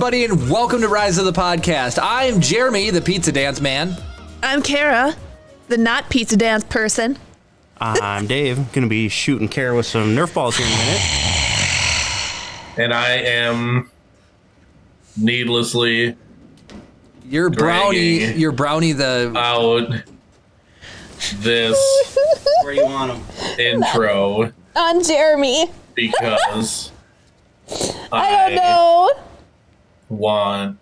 everybody, and welcome to Rise of the Podcast. I am Jeremy, the pizza dance man. I'm Kara, the not pizza dance person. I'm Dave. Going to be shooting Kara with some Nerf balls here in a minute. And I am needlessly You're brownie the out this Where you want them? intro On Jeremy. because I don't know. want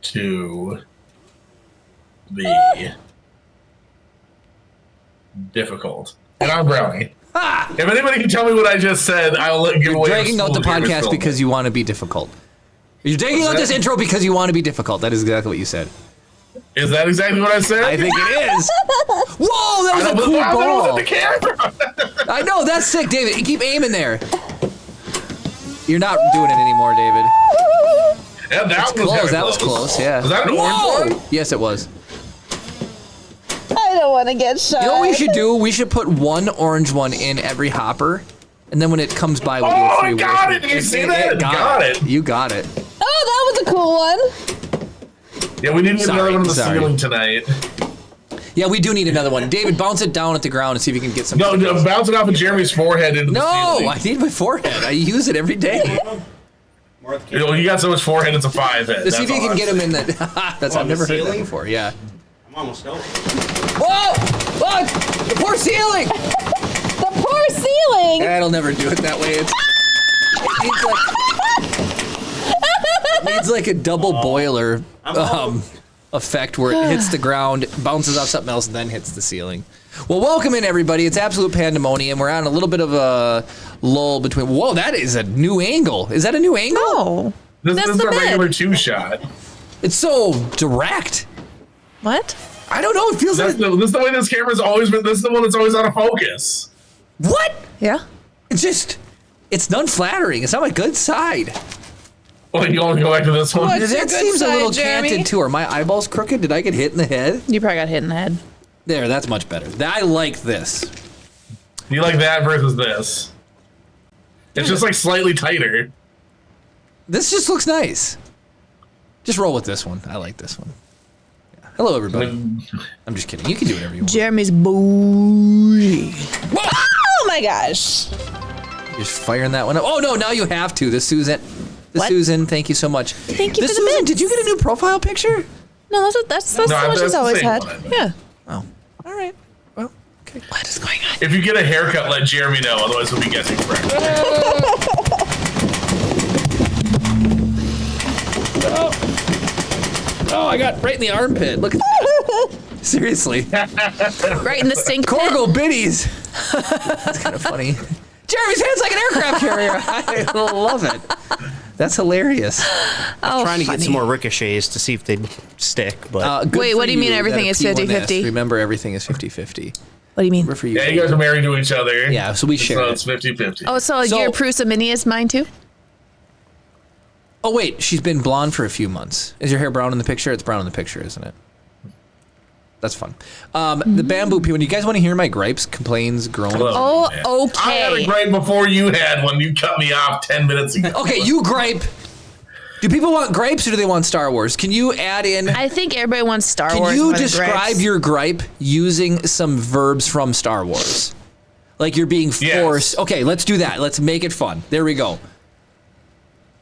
to be difficult. And I'm Brownie. If anybody can tell me what I just said, I'll give You're away. dragging out the podcast because you want to be difficult. You're dragging out this intro because you want to be difficult. That is exactly what you said. Is that exactly what I said? I think it is. Whoa, that was a cool ball. The camera. I know, that's sick, David. Keep aiming there. You're not doing it anymore, David. Yeah, that was Close. That was close, yeah. Was that an orange one? Yes, it was. I don't want to get shot. You know what we should do? We should put one orange one in every hopper, and then when it comes by, we'll do a free I got it! Did you see that? Got it. You got it. Oh, that was a cool one. Yeah, we need another one on the Sorry. ceiling tonight. Yeah, we do need another one. David, bounce it down at the ground and see if you can get some. No, bounce it off of Jeremy's forehead into the ceiling. No, I need my forehead. I use it every day. You got so much forehead, it's a 5 head. To see if you can get him in the. That's I've the never heard that ceiling? before. Yeah. I'm almost over. Whoa! Look! The poor ceiling! The poor ceiling. It'll never do it that way. It needs like a double boiler effect where it hits the ground, bounces off something else, and then hits the ceiling. Well, welcome in, everybody. It's absolute pandemonium. We're on a little bit of a lull between. Whoa, that is a new angle. Is that a new angle? No. This is the a bed. regular 2-shot. It's so direct. What? I don't know. It feels This like. is the way this camera's always been. This is the one that's always out of focus. What? Yeah. It's just. It's unflattering. It's not my good side. Well, you want to go back to this one? What's your That good seems a little side, Jeremy? canted too. Are my eyeballs crooked? Did I get hit in the head? You probably got hit in the head. There, that's much better. I like this. You like that versus this? It's just like slightly tighter. This just looks nice. Just roll with this one. I like this one. Yeah. Hello, everybody. I'm just kidding. You can do whatever you want. Jeremy's boy. Oh my gosh. You're just firing that one up. Oh no! Now you have to. The Susan. What? Susan. Thank you so much. Thank you The for the Susan. bits. Did you get a new profile picture? No, that's No, what that's she's the always same had. one, I think. Yeah. Oh. All right. Well. Okay. What is going on? If you get a haircut, let Jeremy know. Otherwise, we'll be guessing correct. Oh, I got right in the armpit. Look at that. Seriously. Right in the stink pit. Corgle biddies. That's kind of funny. Jeremy's head's like an aircraft carrier. I love it. That's hilarious. Oh, Trying to funny. get some more ricochets to see if they'd stick, but Good Wait, for what do you mean that everything a is P1S. 50-50? Remember, everything is 50-50. What do you mean? Good for you. Yeah, you guys are married to each other. Yeah, so we share So it. it's 50-50. Oh, so your Prusa Mini is mine too? Oh, wait, she's been blonde for a few months. Is your hair brown in the picture? It's brown in the picture, isn't it? That's fun. The bamboo people, do you guys want to hear my gripes, complaints, groans? Oh, man. okay. I had a gripe before you had one. You cut me off 10 minutes ago. Okay, you gripe. Do people want gripes or do they want Star Wars? Can you add in... I think everybody wants Star Can Wars. you more than describe gripes. your gripe using some verbs from Star Wars? Like you're being forced. Yes. Okay, let's do that. Let's make it fun. There we go.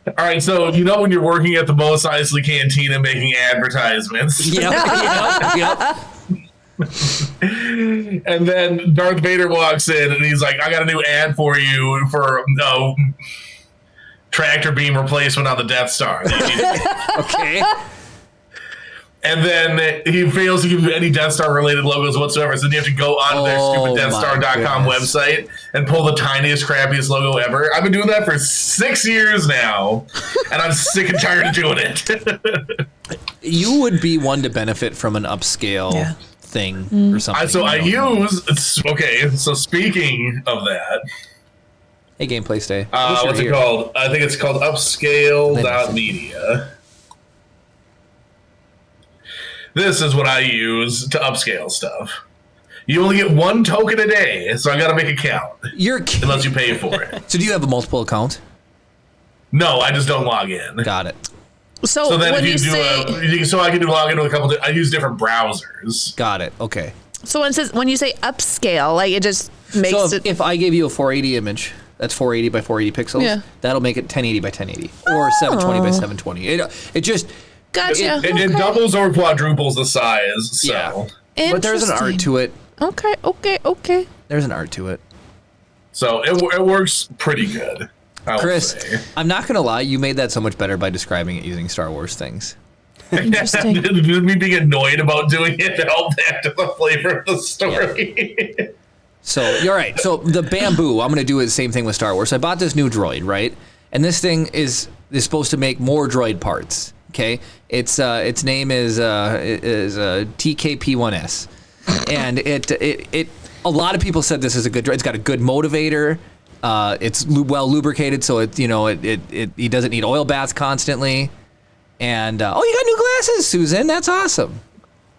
All right, so you know when you're working at the Mos Eisley Cantina making advertisements, Yep. and then Darth Vader walks in and he's like, "I got a new ad for you for tractor beam replacement on the Death Star." Okay. And then he fails to give you any Death Star related logos whatsoever. So then you have to go onto their stupid DeathStar.com goodness. website and pull the tiniest, crappiest logo ever. I've been doing that for 6 years now, and I'm sick and tired of doing it. You would be one to benefit from an upscale thing or something. So speaking of that, Hey, Gameplay Stay. what's it called? I think it's called upscale.media. This is what I use to upscale stuff. You only get one token a day, so I got to make it count. You're kidding. Unless you pay for it. So do you have a multiple account? No, I just don't log in. Got it. So then when if you you say, so I can log into a couple. I use different browsers. Got it. Okay. so when you say upscale, like it just makes So it. if I gave you a 480 image, that's 480 by 480 pixels. Yeah. That'll make it 1080 by 1080 or 720 by 720. It just Gotcha. It doubles or quadruples the size. So. Yeah. But there's an art to it. Okay. There's an art to it. So it works pretty good. I would Chris, say. I'm not gonna lie. You made that so much better by describing it using Star Wars things. Interesting. Me being annoyed about doing it helped add to the flavor of the story. Yeah. So you're right. So the bamboo, I'm gonna do the same thing with Star Wars. So I bought this new droid, right? And this thing is supposed to make more droid parts. Okay, its name is TKP1S, and it a lot of people said this is a good droid. It's got a good motivator. It's well lubricated, so he doesn't need oil baths constantly. And you got new glasses, Susan. That's awesome.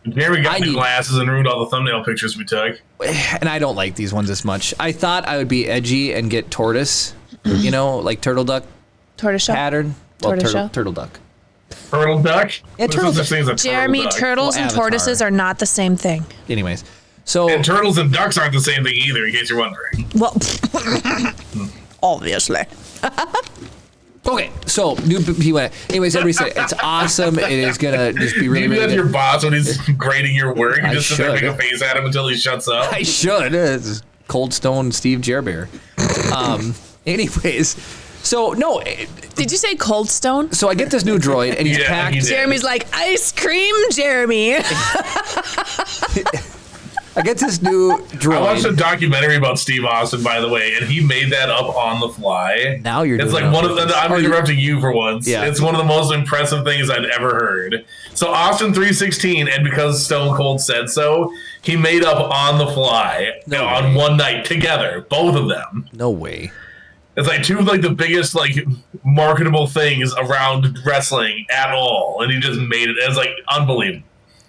Jeremy got new glasses and ruined all the thumbnail pictures we took. And I don't like these ones as much. I thought I would be edgy and get tortoise, like turtle duck Tortoiseshell. pattern. Well, Tortoiseshell? turtle duck. Turtle duck? Yeah, turtle duck. Jeremy, turtles and Avatar. tortoises are not the same thing. Anyways, so And turtles and ducks aren't the same thing either, in case you're wondering. Well, obviously. okay, so new P1. Anyways, everybody said it's awesome. It is gonna just be really, Maybe really that's good. your boss when he's grading your work. You I just sit there and should. make a face at him until he shuts up. I should. It's Cold Stone Steve Jerbear. Anyways, so no. Did you say Cold Stone? So I get this new droid, and he's Yeah, packed. he did. Jeremy's like, ice cream, Jeremy. I get this new I watched a droid. documentary about Steve Austin, by the way, and he made that up on the fly. Now you're It's doing like it one on of the. purpose. I'm interrupting you for once. Yeah. It's one of the most impressive things I'd ever heard. So Austin 316, and because Stone Cold said so, he made up on the fly on one night together, both of them. No way. It's like two of like the biggest marketable things around wrestling at all, and he just made it. It's like unbelievable.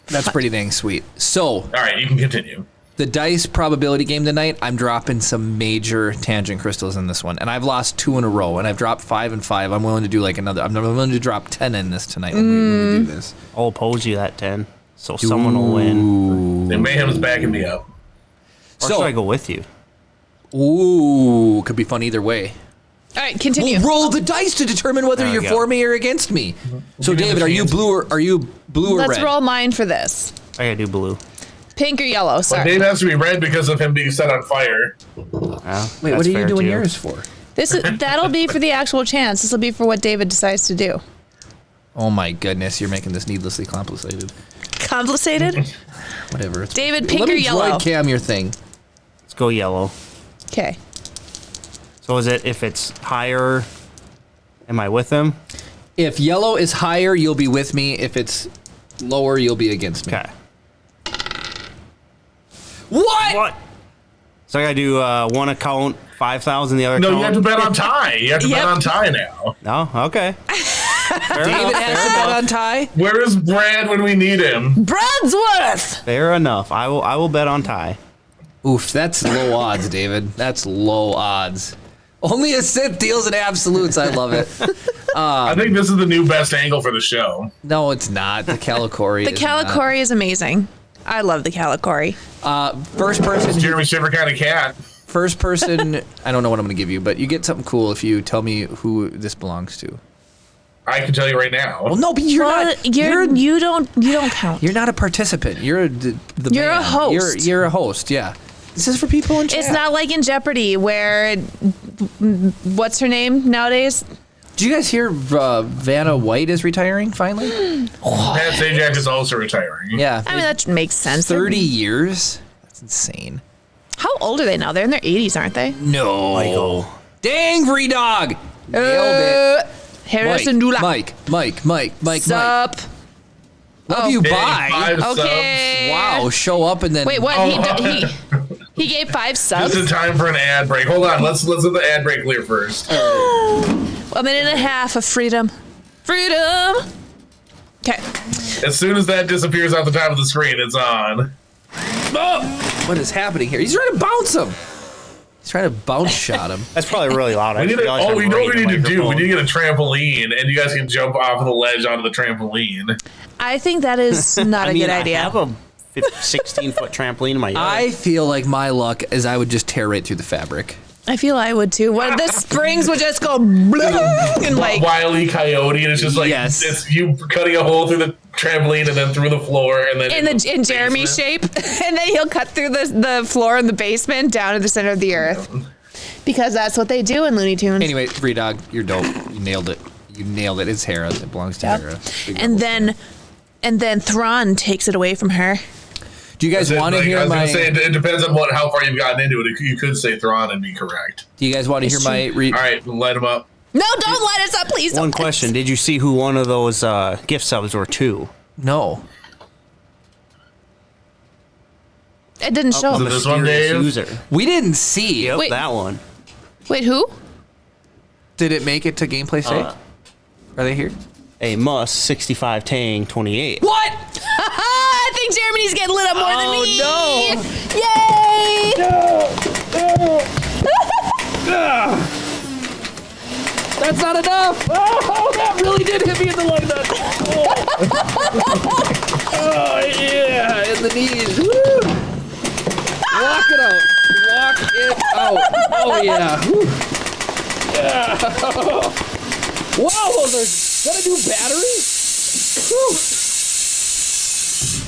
That's pretty dang sweet. So All right, you can continue. the dice probability game tonight, I'm dropping some major tangent crystals in this one, and I've lost 2 in a row, and I've dropped 5 and 5. I'm willing to do another. I'm willing to drop 10 in this tonight when we do this. I'll oppose you that 10, so someone will win. And Mayhem's backing me up. Or should I go with you? Ooh, could be fun either way. All right, continue. We'll roll the dice to determine whether There we you're go. for me or against me. So, Give me David, the are you chance. blue or Let's red? roll mine for this. I gotta do blue. Pink or yellow, But sorry. Dave has to be red because of him being set on fire. Wait, That's what are you fair, doing too. yours for? That'll be for the actual chance. This will be for what David decides to do. Oh my goodness, you're making this needlessly complicated. Complicated? Whatever. It's, David, pink let or me yellow? droid cam your thing. Let's go yellow. Okay. So is it if it's higher, am I with him? If yellow is higher, you'll be with me. If it's lower, you'll be against me. Okay. What? What? So I gotta do one account, 5,000, the other No, account? you have to bet on tie. You have to bet Yep. on tie now. No? Okay. Fair David enough, has to fair bet enough. on tie. Where is Brad when we need him? Bradsworth! Fair enough. I will bet on tie. Oof, that's low odds, David. That's low odds. Only a Sith deals in absolutes. I love it. I think this is the new best angle for the show. No, it's not. The Calicori. The is not. Calicori is amazing. I love the Calicori. First person. Jeremy's favorite kind of cat. First person. I don't know what I'm going to give you, but you get something cool if you tell me who this belongs to. I can tell you right now. Well, no, but you're Well, not. you don't count. You're not a participant. You're You're a man. host. You're a host. Yeah. This is for people in chat. It's not like in Jeopardy where what's her name nowadays? Did you guys hear Vanna White is retiring finally? Pat Sajak is also retiring. Yeah. I mean, that makes sense. 30 years. That's insane. How old are they now? They're in their 80s, aren't they? No. Michael. Dang, free dog. Nailed it. Harrison Dulac. Mike. Sup? Love you. Hey, Bye. 5 subs. Okay. Wow. Show up and then. Wait, what? Oh. He gave 5 Just subs? in time for an ad break. Hold on. Let's let the ad break clear first. A minute and a half of freedom. Freedom! Okay. As soon as that disappears off the top of the screen, it's on. Oh, what is happening here? He's trying to bounce him. He's trying to bounce shot him. That's probably really loud. We know what we need to do. We need to get a trampoline, and you guys can jump off of the ledge onto the trampoline. I think that is not a good idea. I have a 16-foot trampoline in my yard. I feel like my luck is I would just tear right through the fabric. I feel I would too. Well, the springs would just go and like Wile E. Coyote, and it's just like it's you cutting a hole through the trampoline and then through the floor, and then in Jeremy's shape, and then he'll cut through the floor in the basement down to the center of the earth, because that's what they do in Looney Tunes. Anyway, Free Dog, you're dope. You nailed it. You nailed it. It's Hera. It belongs to Hera. And then Thrawn takes it away from her. Do you guys want to hear my? I was gonna say it depends on how far you've gotten into it. You could say Thrawn and be correct. Do you guys want to hear my? All right, light him up. No, don't light us up, please. One question: did you see who one of those gift subs were to? No. It didn't show. Was it this one, Dave? User. We didn't see. Yep, Wait. that one. Wait, who? Did it make it to gameplay stage? Are they here? A Muss 65 Tang 28. What? I think Jeremy's getting lit up more than me. No. Yay! That's not enough. Oh, that really did hit me in the lung nut. Oh yeah, in the knees. Woo. Walk it out. Walk it out. Oh yeah. Woo. Yeah. Wow, those are gonna do batteries. Whew.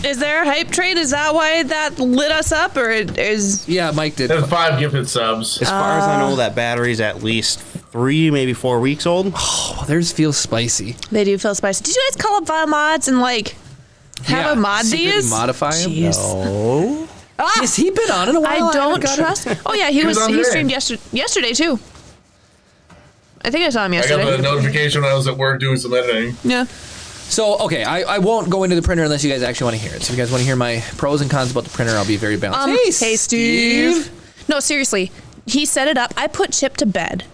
Is there a hype train? Is that why that lit us up, or is? Yeah, Mike did. There's 5 gifted subs. As far as I know, that battery's at least 3, maybe 4 weeks old. Oh, theirs feels spicy. They do feel spicy. Did you guys call up mods and like have a mod secretly these? modify him? Jeez. Oh. Ah, Has he been on in a while? I don't haven't got it. trust. Oh yeah, he was on he there. streamed yesterday too. I think I saw him I yesterday. got the notification when I was at work doing some editing. Yeah. So, okay, I won't go into the printer unless you guys actually want to hear it. So if you guys want to hear my pros and cons about the printer, I'll be very balanced. Hey, Steve. No, seriously. He set it up. I put Chip to bed.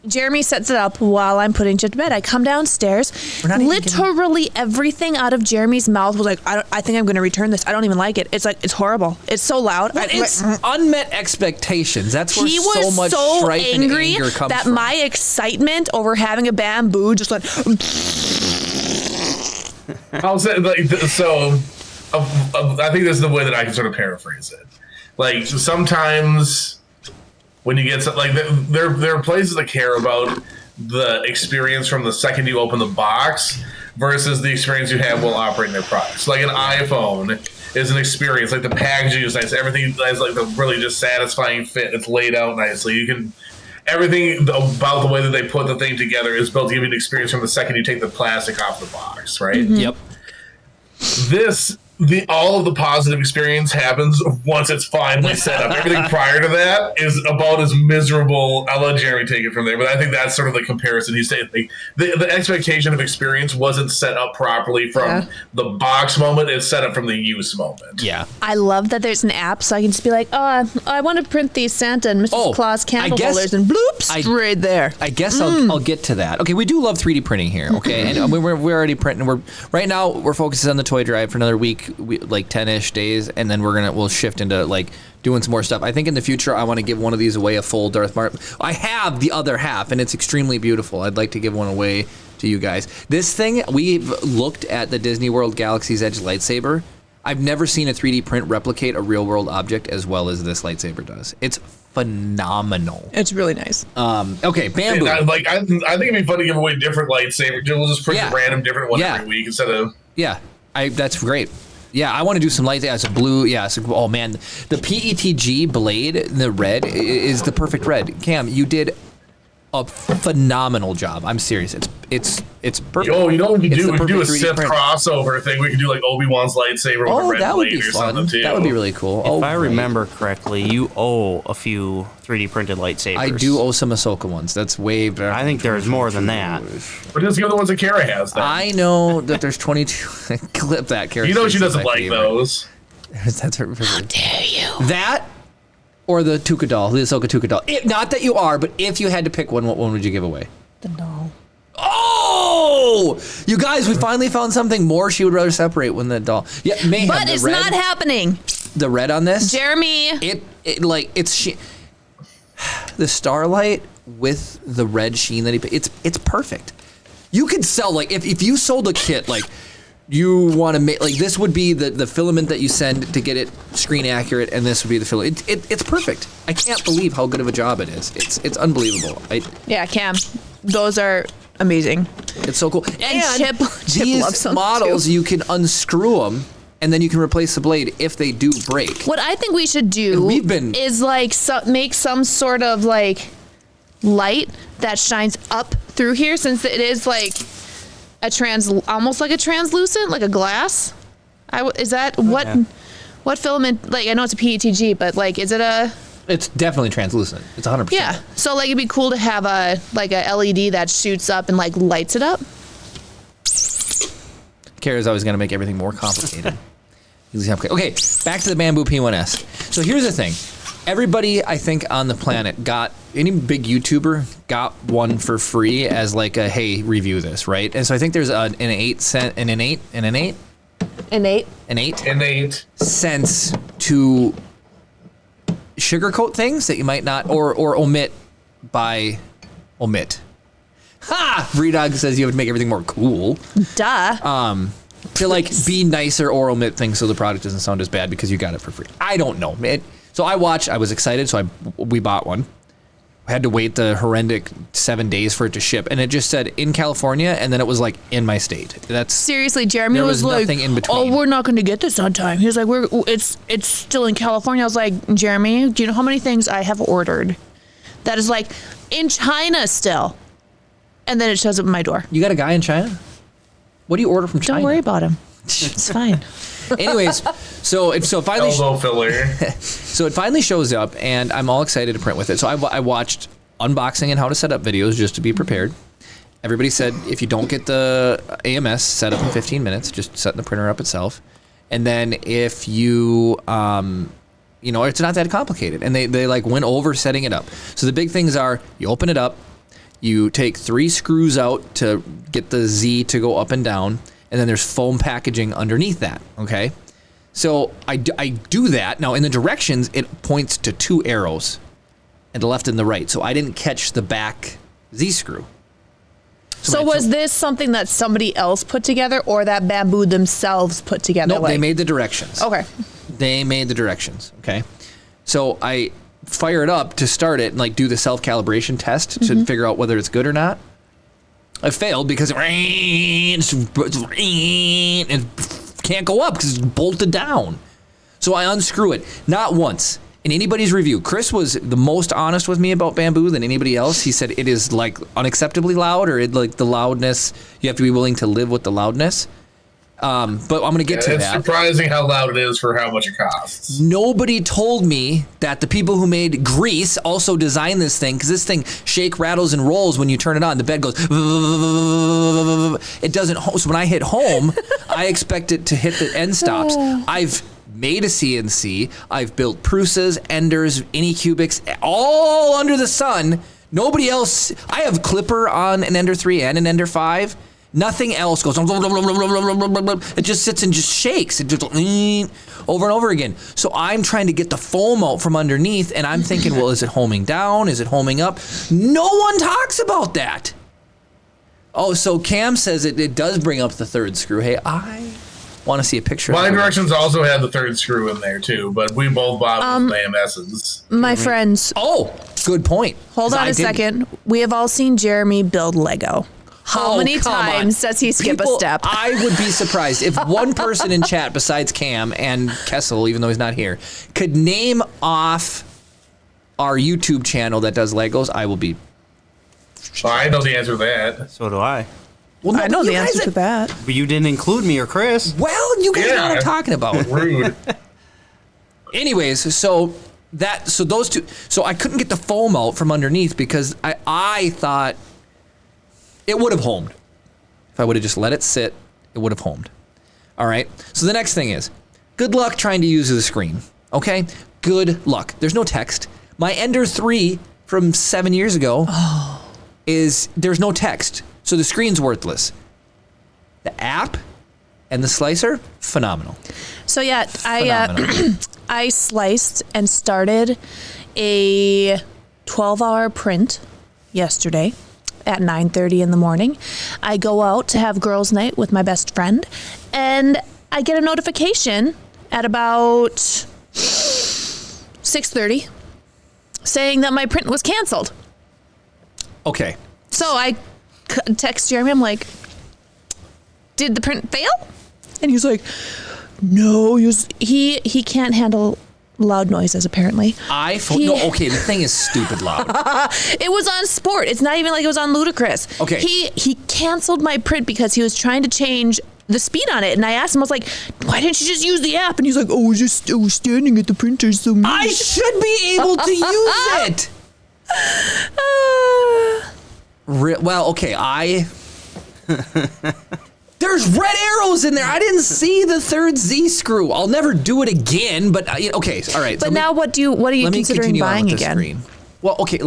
Jeremy sets it up while I'm putting Chip to bed. I come downstairs. Literally everything out of Jeremy's mouth was like, I think I'm going to return this. I don't even like it. It's like, it's horrible. It's so loud. Well, it's unmet expectations. That's where he so was much so strife and angry anger comes that from. my excitement over having a bamboo just went. I'll say, like, so I think this is the way that I can sort of paraphrase it. Like, sometimes when you get like there are places that care about the experience from the second you open the box versus the experience you have while operating their products. Like an iPhone is an experience. Like the packaging is nice. Everything has like the really just satisfying fit. It's laid out nicely. You can everything about the way that they put the thing together is built to give you an experience from the second you take the plastic off the box, right? Mm-hmm. Yep. All of the positive experience happens once it's finally set up. Everything prior to that is about as miserable. I'll let Jeremy take it from there, but I think that's sort of the comparison he's saying. Like, the expectation of experience wasn't set up properly from the box moment. It's set up from the use moment. Yeah. I love that there's an app, so I can just be like, oh, I want to print these Santa and Mrs. Claus candle holders, and bloop, straight there. I guess I'll get to that. Okay, we do love 3D printing here. Okay, and we're already printing. Right now we're focusing on the toy drive for another week, like 10-ish days, and then we'll shift into like doing some more stuff. I think in the future I want to give one of these away, a full Darth Martin. I have the other half, and it's extremely beautiful. I'd like to give one away to you guys. This thing, we've looked at the Disney World Galaxy's Edge lightsaber. I've never seen a 3D print replicate a real world object as well as this lightsaber does. It's phenomenal. It's really nice. Okay, bamboo. I think it'd be fun to give away different lightsabers. We'll just print a random different one every week instead of. Yeah, that's great. Yeah, I want to do some light. Yeah, it's a blue. Yeah, oh man, the PETG blade, the red, is the perfect red. Cam, you did a phenomenal job. I'm serious. It's perfect. Oh, you know what we could do? We could do a 3D Sith print. crossover thing. We could do like Obi-Wan's lightsaber with a red that would blade be or fun. something too. That would be really cool. If I remember correctly, you owe a few 3D printed lightsabers. I do owe some Ahsoka ones. That's way better. I think there's more than that. But just give the ones that Kara has. Then. I know that there's 22. Clip that character. You know she doesn't like those. That's her. How dare you? That or the Tuca doll, the Ahsoka Tuca doll. Not that you are, but if you had to pick one, what one would you give away? The doll. Oh, you guys, we finally found something more she would rather separate when the doll. Yeah, mayhem. But it's not happening. The red on this, Jeremy. it's she. the Starlight with the red sheen that he put, it's perfect. You could sell, like, if you sold a kit, like, you want to make, like, this would be the filament that you send to get it screen accurate, and this would be the filament. It's perfect. I can't believe how good of a job it is. It's unbelievable. Yeah, Cam, those are amazing. It's so cool. And Chip these loves them models, too. you can unscrew them, and then you can replace the blade if they do break. What I think we should do is like make some sort of like light that shines up through here, since it is like almost like a translucent, like a glass. What filament? Like, I know it's a PETG, but like, is it a? It's definitely translucent. It's 100%. Yeah. So like, it'd be cool to have a LED that shoots up and like lights it up. Kara's always going to make everything more complicated. Okay, back to the Bamboo P1S. So here's the thing. Everybody, I think, on the planet any big YouTuber got one for free as like a, hey, review this, right? And so I think there's an 8 cents to sugarcoat things that you might not, or omit. Ha! Breedog says you have to make everything more cool. Duh. To like be nicer or omit things so the product doesn't sound as bad because you got it for free. I don't know. So I was excited, so we bought one. I had to wait the horrendous 7 days for it to ship, and it just said in California, and then it was like in my state. That's seriously, Jeremy was like, nothing in between. "Oh, we're not going to get this on time." He was like, it's still in California." I was like, "Jeremy, do you know how many things I have ordered that is like in China still?" And then it shows up at my door. You got a guy in China? What do you order from China? Don't worry about him. It's fine. Anyways, so it finally elbow filler. So it finally shows up, and I'm all excited to print with it. So I watched unboxing and how to set up videos just to be prepared. Everybody said if you don't get the AMS set up in 15 minutes, just setting the printer up itself. And then if you, it's not that complicated. And they like went over setting it up. So the big things are you open it up, you take 3 screws out to get the Z to go up and down, and then there's foam packaging underneath that, okay? So I do that. Now in the directions, it points to 2 arrows, and the left and the right. So I didn't catch the back Z screw. So was this something that somebody else put together, or that Bamboo themselves put together? No, they made the directions. Okay. They made the directions, okay? So I fire it up to start it and like do the self-calibration test to figure out whether it's good or not. I failed because it can't go up because it's bolted down. So I unscrew it. Not once. In anybody's review, Chris was the most honest with me about Bamboo than anybody else. He said it is like unacceptably loud, or like the loudness, you have to be willing to live with the loudness. But I'm going to get to that. It's surprising how loud it is for how much it costs. Nobody told me that the people who made Grease also designed this thing, because this thing shake, rattles, and rolls when you turn it on. The bed goes, it doesn't, so when I hit home, I expect it to hit the end stops. I've made a CNC. I've built Prusas, Enders, Anycubics, all under the sun. Nobody else, I have Clipper on an Ender 3 and an Ender 5. Nothing else goes. It just sits and just shakes. It just over and over again. So I'm trying to get the foam out from underneath, and I'm thinking, well, is it homing down? Is it homing up? No one talks about that. Oh, so Cam says it does bring up the 3rd screw. Hey, I want to see a picture. My directions also had the 3rd screw in there too, but we both bought AMSs. My friends. Oh, good point. Hold on a second. We have all seen Jeremy build Lego. How many times does he skip a step? I would be surprised if one person in chat besides Cam and Kessel, even though he's not here, could name off our YouTube channel that does Legos. I will be. Well, I know the answer to that. So do I. Well, I know the answer to that. But you didn't include me or Chris. Well, you guys know what I'm talking about. Rude. Anyways, so those two. So I couldn't get the foam out from underneath because I thought it would have homed. If I would have just let it sit, it would have homed. All right. So the next thing is, good luck trying to use the screen. Okay. Good luck. There's no text. My Ender 3 from 7 years ago there's no text. So the screen's worthless. The app and the slicer, phenomenal. So yeah, I sliced and started a 12-hour print yesterday at 9:30 in the morning. I go out to have girls' night with my best friend, and I get a notification at about 6:30 saying that my print was canceled. Okay. So I text Jeremy. I'm like, did the print fail? And he's like, no. He can't handle loud noises, apparently. Okay, the thing is stupid loud. It was on Sport. It's not even like it was on Ludicrous. Okay. He canceled my print because he was trying to change the speed on it. And I asked him, I was like, why didn't you just use the app? And he's like, I was standing at the printer so much. I should be able to use it. Well, okay, there's red arrows in there. I didn't see the third Z screw. I'll never do it again, but okay, all right. But now what are you considering buying again? Screen. Well, okay,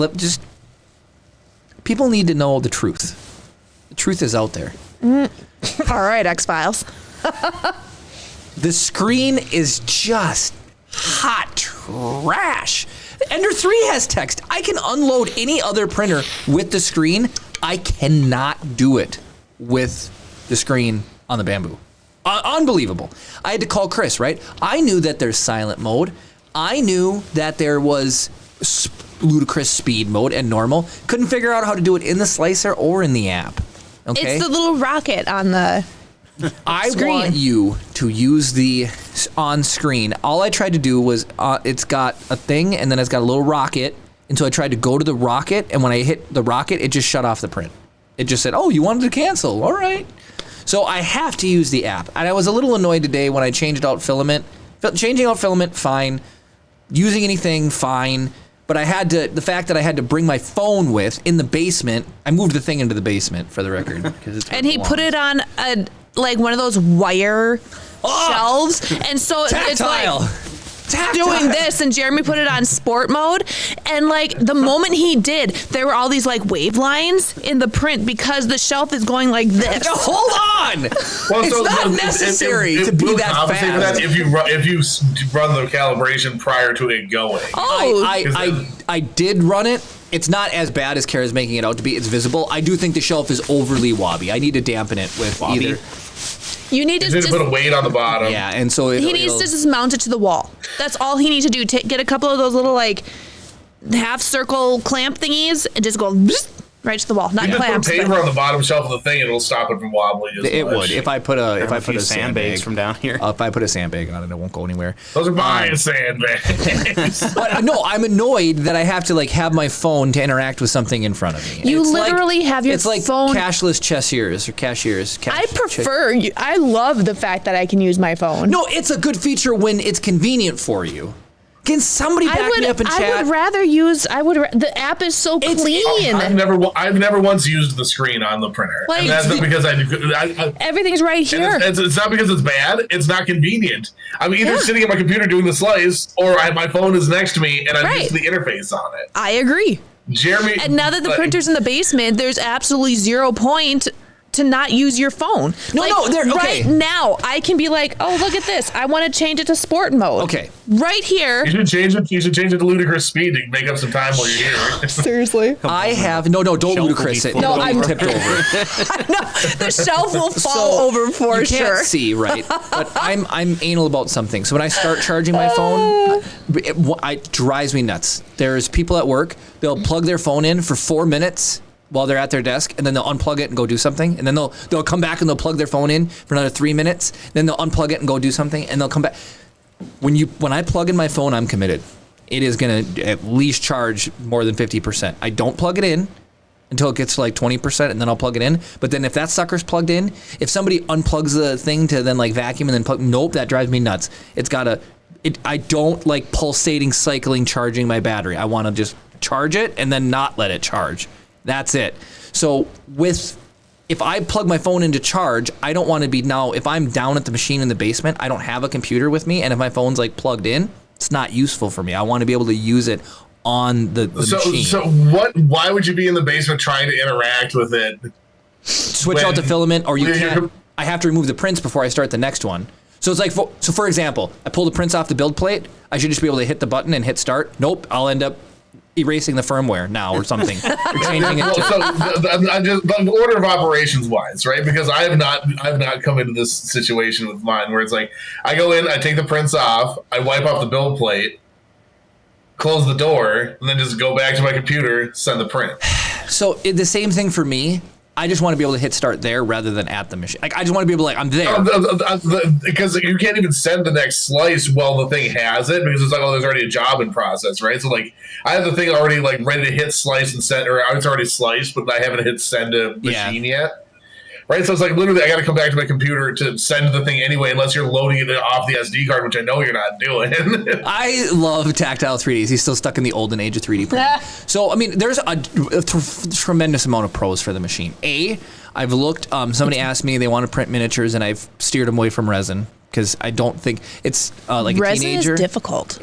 people need to know the truth. The truth is out there. All right, X-Files. The screen is just hot trash. Ender 3 has text. I can unload any other printer with the screen. I cannot do it with the screen on the Bamboo. Unbelievable. I had to call Chris, right? I knew that there's silent mode. I knew that there was ludicrous speed mode and normal. Couldn't figure out how to do it in the slicer or in the app. Okay? It's the little rocket on the I screen. want you to use the on screen. All I tried to do was it's got a thing and then it's got a little rocket. And so I tried to go to the rocket, and when I hit the rocket, it just shut off the print. It just said, oh, you wanted to cancel. All right. So I have to use the app. And I was a little annoyed today when I changed out filament. Changing out filament, fine. Using anything, fine. But the fact that I had to bring my phone with in the basement, I moved the thing into the basement for the record. And he put it on one of those wire shelves. And so it's like doing this, and Jeremy put it on sport mode, and the moment he did, there were all these wave lines in the print because the shelf is going like this. No, hold on. Well, it's not necessary to be that fast. That if you run the calibration prior to it going. I did run it. It's not as bad as Kara's making it out to be. It's visible. I do think the shelf is overly wobbly. I need to dampen it with either. You need to just put a weight on the bottom. Yeah, and so he needs to just mount it to the wall. That's all he needs to do. Get a couple of those little half circle clamp thingies and just go right to the wall. Not clamps. Put paper on the bottom shelf of the thing, and it'll stop it from wobbling. It would if I put a sandbags from down here. If I put a sandbag on it, it won't go anywhere. Those are my sandbags. But no, I'm annoyed that I have to have my phone to interact with something in front of me. You literally have your phone. It's like cashless cashiers. I love the fact that I can use my phone. No, it's a good feature when it's convenient for you. Can somebody back me up in chat? I would rather use. The app is so clean. I've never once used the screen on the printer, and that's not because everything's right here. It's not because it's bad. It's not convenient. I'm either sitting at my computer doing the slice, or my phone is next to me, and I'm using the interface on it. I agree, Jeremy. And now that the printer's in the basement, there's absolutely 0 point to not use your phone. Right now, I can be like, oh, look at this. I want to change it to sport mode. Okay. Right here. You should change it. You should change it to ludicrous speed to make up some time while you're here. Seriously. I have don't ludicrous it. No, I'm tipped over. No, the shelf will fall over for you sure. Can't see, right? But I'm anal about something. So when I start charging my phone, it drives me nuts. There's people at work. They'll plug their phone in for 4 minutes while they're at their desk, and then they'll unplug it and go do something, and then they'll come back and they'll plug their phone in for another 3 minutes, then they'll unplug it and go do something, and they'll come back. When I plug in my phone, I'm committed. It is gonna at least charge more than 50%. I don't plug it in until it gets to 20%, and then I'll plug it in. But then if that sucker's plugged in, if somebody unplugs the thing to then vacuum and then plug, nope, that drives me nuts. I don't like pulsating, cycling, charging my battery. I want to just charge it and then not let it charge. That's it. So if I plug my phone into charge, I don't want to be if I'm down at the machine in the basement, I don't have a computer with me, and if my phone's plugged in, it's not useful for me. I want to be able to use it on the machine. So why would you be in the basement trying to interact with it? Switch out the filament, or you can't. I have to remove the prints before I start the next one. So it's for example, I pull the prints off the build plate. I should just be able to hit the button and hit start. Nope, I'll end up erasing the firmware now or something. You're changing it Well, to, so I'm just the order of operations wise, right? Because I have not come into this situation with mine where it's like I go in, I take the prints off, I wipe off the build plate, close the door, and then just go back to my computer, send the print. so the same thing for me. I just want to be able to hit start there rather than at the machine. Like I just want to be able to I'm there. Because you can't even send the next slice while the thing has it because it's like, oh, there's already a job in process, right? So like I have the thing already like ready to hit slice and send, or it's already sliced, but I haven't hit send to machine yet. Right, so it's like literally I got to come back to my computer to send the thing anyway, unless you're loading it off the SD card, which I know you're not doing. I love tactile 3Ds. He's still stuck in the olden age of 3D printing. So, I mean, there's a tremendous amount of pros for the machine. I've looked, somebody asked me, they want to print miniatures, and I've steered them away from resin because I don't think it's like resin a teenager. Resin is difficult.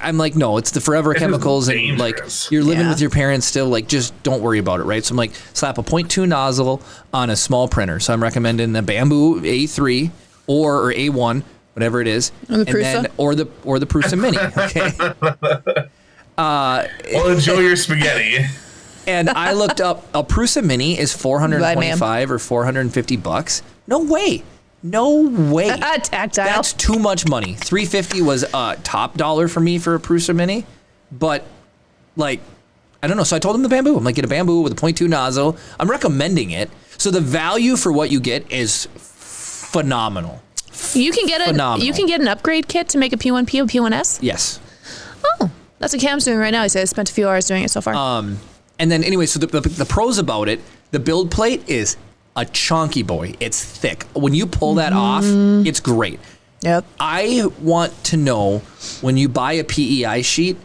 I'm like, no, it's the forever chemicals, and like you're living with your parents still. Like, just don't worry about it, right? So I'm like, slap a 0.2 nozzle on a small printer. So I'm recommending the Bamboo A3 or A1, whatever it is, or the Prusa, or the Prusa Mini. Okay. Well, enjoy your spaghetti. And I looked up a Prusa Mini is $425 or $450. No way. Tactile. That's too much money. $350 was top dollar for me for a Prusa Mini, but like I don't know. So I told him the Bamboo. I'm like, get a Bamboo with a 0.2 nozzle. I'm recommending it. So the value for what you get is phenomenal. You can get an upgrade kit to make a P1P or P1S. Yes. Oh, that's what Cam's doing right now. He said I spent a few hours doing it so far. And then anyway, so the pros about it, the build plate is a chonky boy. It's thick. When you pull that off, it's great. Yep. I want to know when you buy a PEI sheet,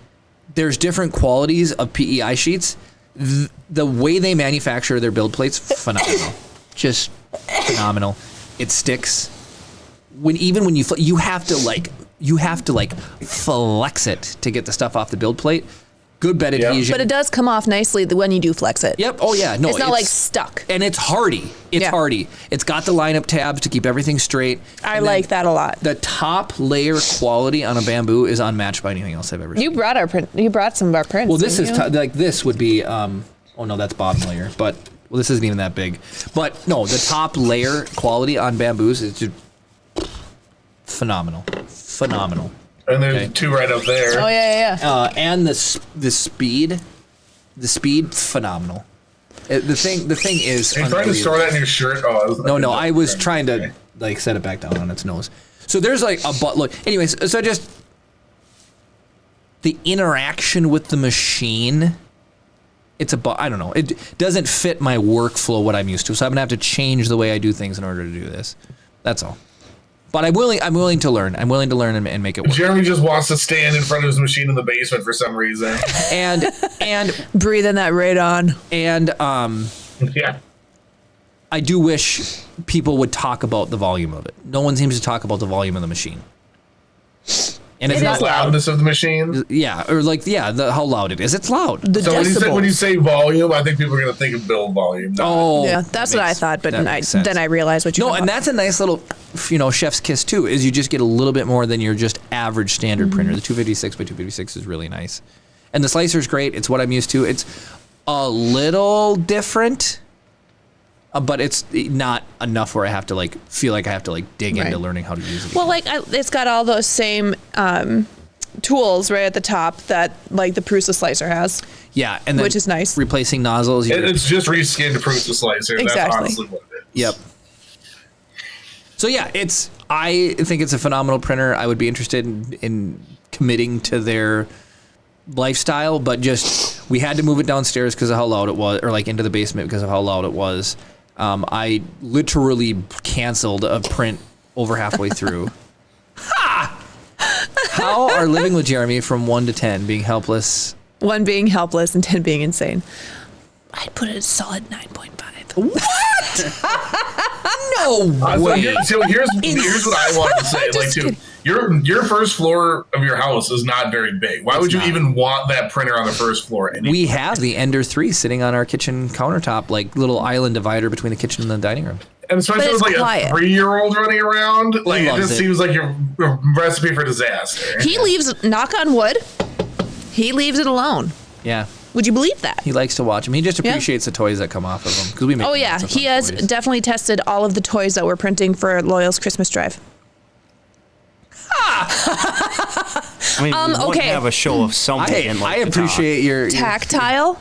there's different qualities of PEI sheets. The way they manufacture their build plates, phenomenal. Just phenomenal. It sticks. When you have to flex it to get the stuff off the build plate. Good bed adhesion. But it does come off nicely when you do flex it. Yep. Oh yeah. No, it's not like stuck. And it's hardy. It's hardy. It's got the lineup tabs to keep everything straight. I like that a lot. The top layer quality on a Bamboo is unmatched by anything else I've ever seen. You brought some of our prints. Well, this is like this would be. Oh no, that's bottom layer. But this isn't even that big. But no, the top layer quality on Bamboos is just phenomenal. And there's two right up there. Oh yeah. And the speed, phenomenal. The thing is. Are you trying to store that in your shirt? No. I was trying to like set it back down on its nose. So there's like a look. Anyways, so just the interaction with the machine. I don't know. It doesn't fit my workflow what I'm used to. So I'm gonna have to change the way I do things in order to do this. That's all. But I'm willing to learn. I'm willing to learn and make it work. Jeremy just wants to stand in front of his machine in the basement for some reason. And breathing that radon. And yeah. I do wish people would talk about the volume of it. No one seems to talk about the volume of the machine. And it's not the loudness of the machine. Yeah, or how loud it is. It's loud. So when you say volume, I think people are going to think of build volume. Oh, yeah, that's what I thought. But then I realized what you. No, and that's a nice little, chef's kiss too. Is you just get a little bit more than your just average standard printer. The 256 by 256 is really nice, and the slicer's great. It's what I'm used to. It's a little different. But it's not enough where I have to feel like I have to dig into learning how to use it. Well, it's got all those same tools right at the top that the Prusa slicer has. Yeah, and then which is nice. Replacing nozzles. It's just reskinned Prusa slicer. Exactly. That's honestly what it is. Yep. So yeah, I think it's a phenomenal printer. I would be interested in committing to their lifestyle, but just we had to move it downstairs because of how loud it was, or into the basement because of how loud it was. I literally canceled a print over halfway through. How are living with Jeremy from 1 to 10 being helpless? 1 being helpless and 10 being insane. I'd put it a solid 9.5. What? No way. So here's what I want to say. Your first floor of your house is not very big. Why would you even want that printer on the first floor anyway? We have the Ender 3 sitting on our kitchen countertop, little island divider between the kitchen and the dining room. And especially with a 3-year-old running around, it just seems like a recipe for disaster. He leaves, knock on wood, he leaves it alone. Yeah. Would you believe that? He likes to watch them. He just Yeah. appreciates the toys that come off of them because we make. Oh yeah, lots of he fun has toys. definitely tested all of the toys that we're printing for Loyal's Christmas drive. I mean, we wouldn't okay. have a show of something. I like the appreciate your Tactile.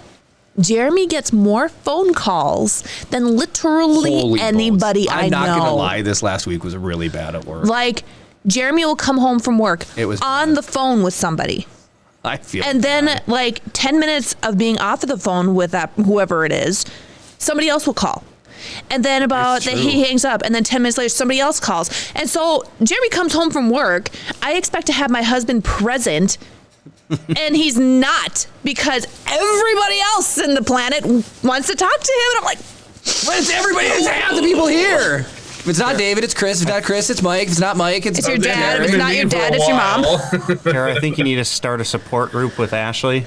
Jeremy gets more phone calls than literally holy anybody bones. I I'm not know. gonna lie. This last week was really bad at work. Like, Jeremy will come home from work It was on bad. the phone with somebody. I feel. And then, bad. like, 10 minutes of being off of the phone with that whoever it is, somebody else will call. And then It's true. he hangs up, and then 10 minutes later, somebody else calls. And so Jeremy comes home from work. I expect to have my husband present, and he's not, because everybody else in the planet wants to talk to him. And I'm like, But it's everybody. It's half the people here. If it's not David, it's Chris. If it's not Chris, it's Mike. If it's not Mike, it's your dad. If it's Been not me your for dad, a it's your mom. while. Kara, I think you need to start a support group with Ashley.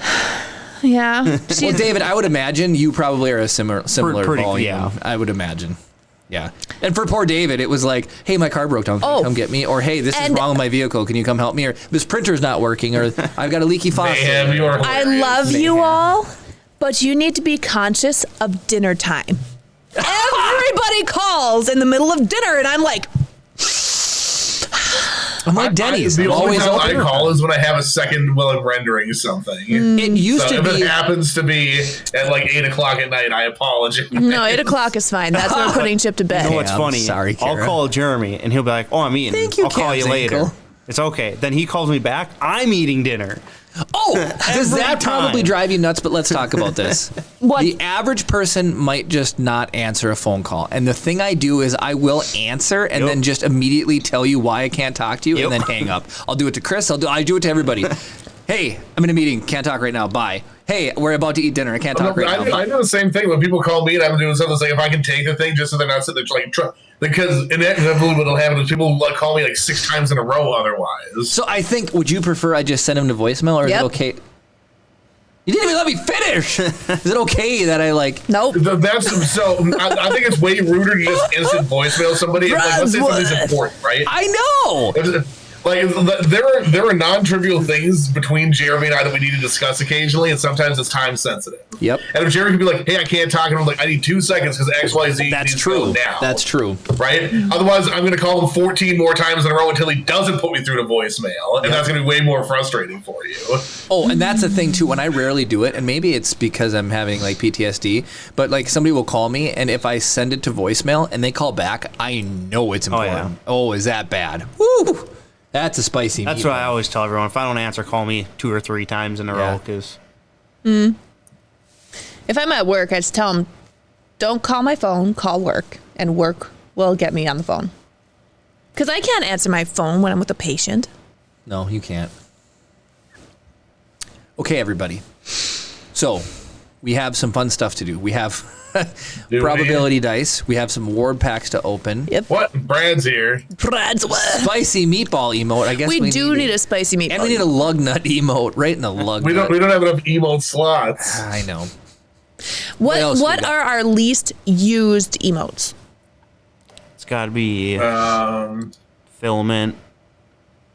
Yeah. Well, She's, David, I would imagine you probably are a similar Pretty- volume. yeah. I would imagine. Yeah. And for poor David, it was like, hey, my car broke down. Can you come get me? Or, hey, this is And- wrong with my vehicle. Can you come help me? Or this printer's not working. Or I've got a leaky faucet. Mayhem, you are I hilarious. love you all, but you need to be conscious of dinner time. Everybody calls in the middle of dinner, and I'm like, I'm like Denny's. The I'm only always time I open. call is when I have a second while I'm rendering something. It used So to if be. it happens to be at like 8 o'clock at night, I apologize. no, 8 o'clock is fine. That's when we're putting Chip to bed. You know what's I'm funny? sorry, I'll Kara. call Jeremy, and he'll be like, "Oh, I'm eating. Thank you, I'll call you Cam's later." ankle. It's okay. Then he calls me back. I'm eating dinner. Oh, does Every that probably time. drive you nuts? But let's talk about this. What? The average person might just not answer a phone call. And the thing I do is I will answer and Yep. then just immediately tell you why I can't talk to you Yep. and then hang up. I'll do it to Chris. I do it to everybody. Hey, I'm in a meeting. Can't talk right now. Bye. Hey, we're about to eat dinner. I can't talk right now. I do the same thing when people call me and I'm doing something. It's like if I can take the thing just so they're not sitting there like because inevitably what'll happen is people will like call me like 6 times in a row otherwise. So I think, would you prefer I just send him to voicemail or is Yep. it okay? You didn't even let me finish. Is it okay that I like? Nope. That's so. I think it's way ruder to just instant voicemail somebody. Like, let's say something's Brunswick. important, right? I know. Like there are non-trivial things between Jeremy and I that we need to discuss occasionally, and sometimes it's time sensitive. Yep. And if Jeremy can be like, "Hey, I can't talk," and I'm like, "I need 2 seconds because X, Y, Z That's needs to go true. now." That's true. Right? Otherwise, I'm going to call him 14 more times in a row until he doesn't put me through to voicemail, and that's going to be way more frustrating for you. Oh, and that's the thing too. When I rarely do it, and maybe it's because I'm having like PTSD, but like somebody will call me, and if I send it to voicemail and they call back, I know it's important. Oh, is that bad? Woo! That's a spicy. That's meatball. what I always tell everyone. If I don't answer, call me 2 or 3 times in a Yeah. row. Because If I'm at work, I just tell them, don't call my phone, call work, and work will get me on the phone. Because I can't answer my phone when I'm with a patient. No, you can't. Okay, everybody. So we have some fun stuff to do. We have we? probability dice. We have some ward packs to open. Yep. What? Brad's here. Spicy meatball emote. I guess We do need it. a spicy meatball. And we need a lug nut emote right in the lug We nut. don't have enough emote slots. I know. What else we got? are our least used emotes? it's got to be Um, filament.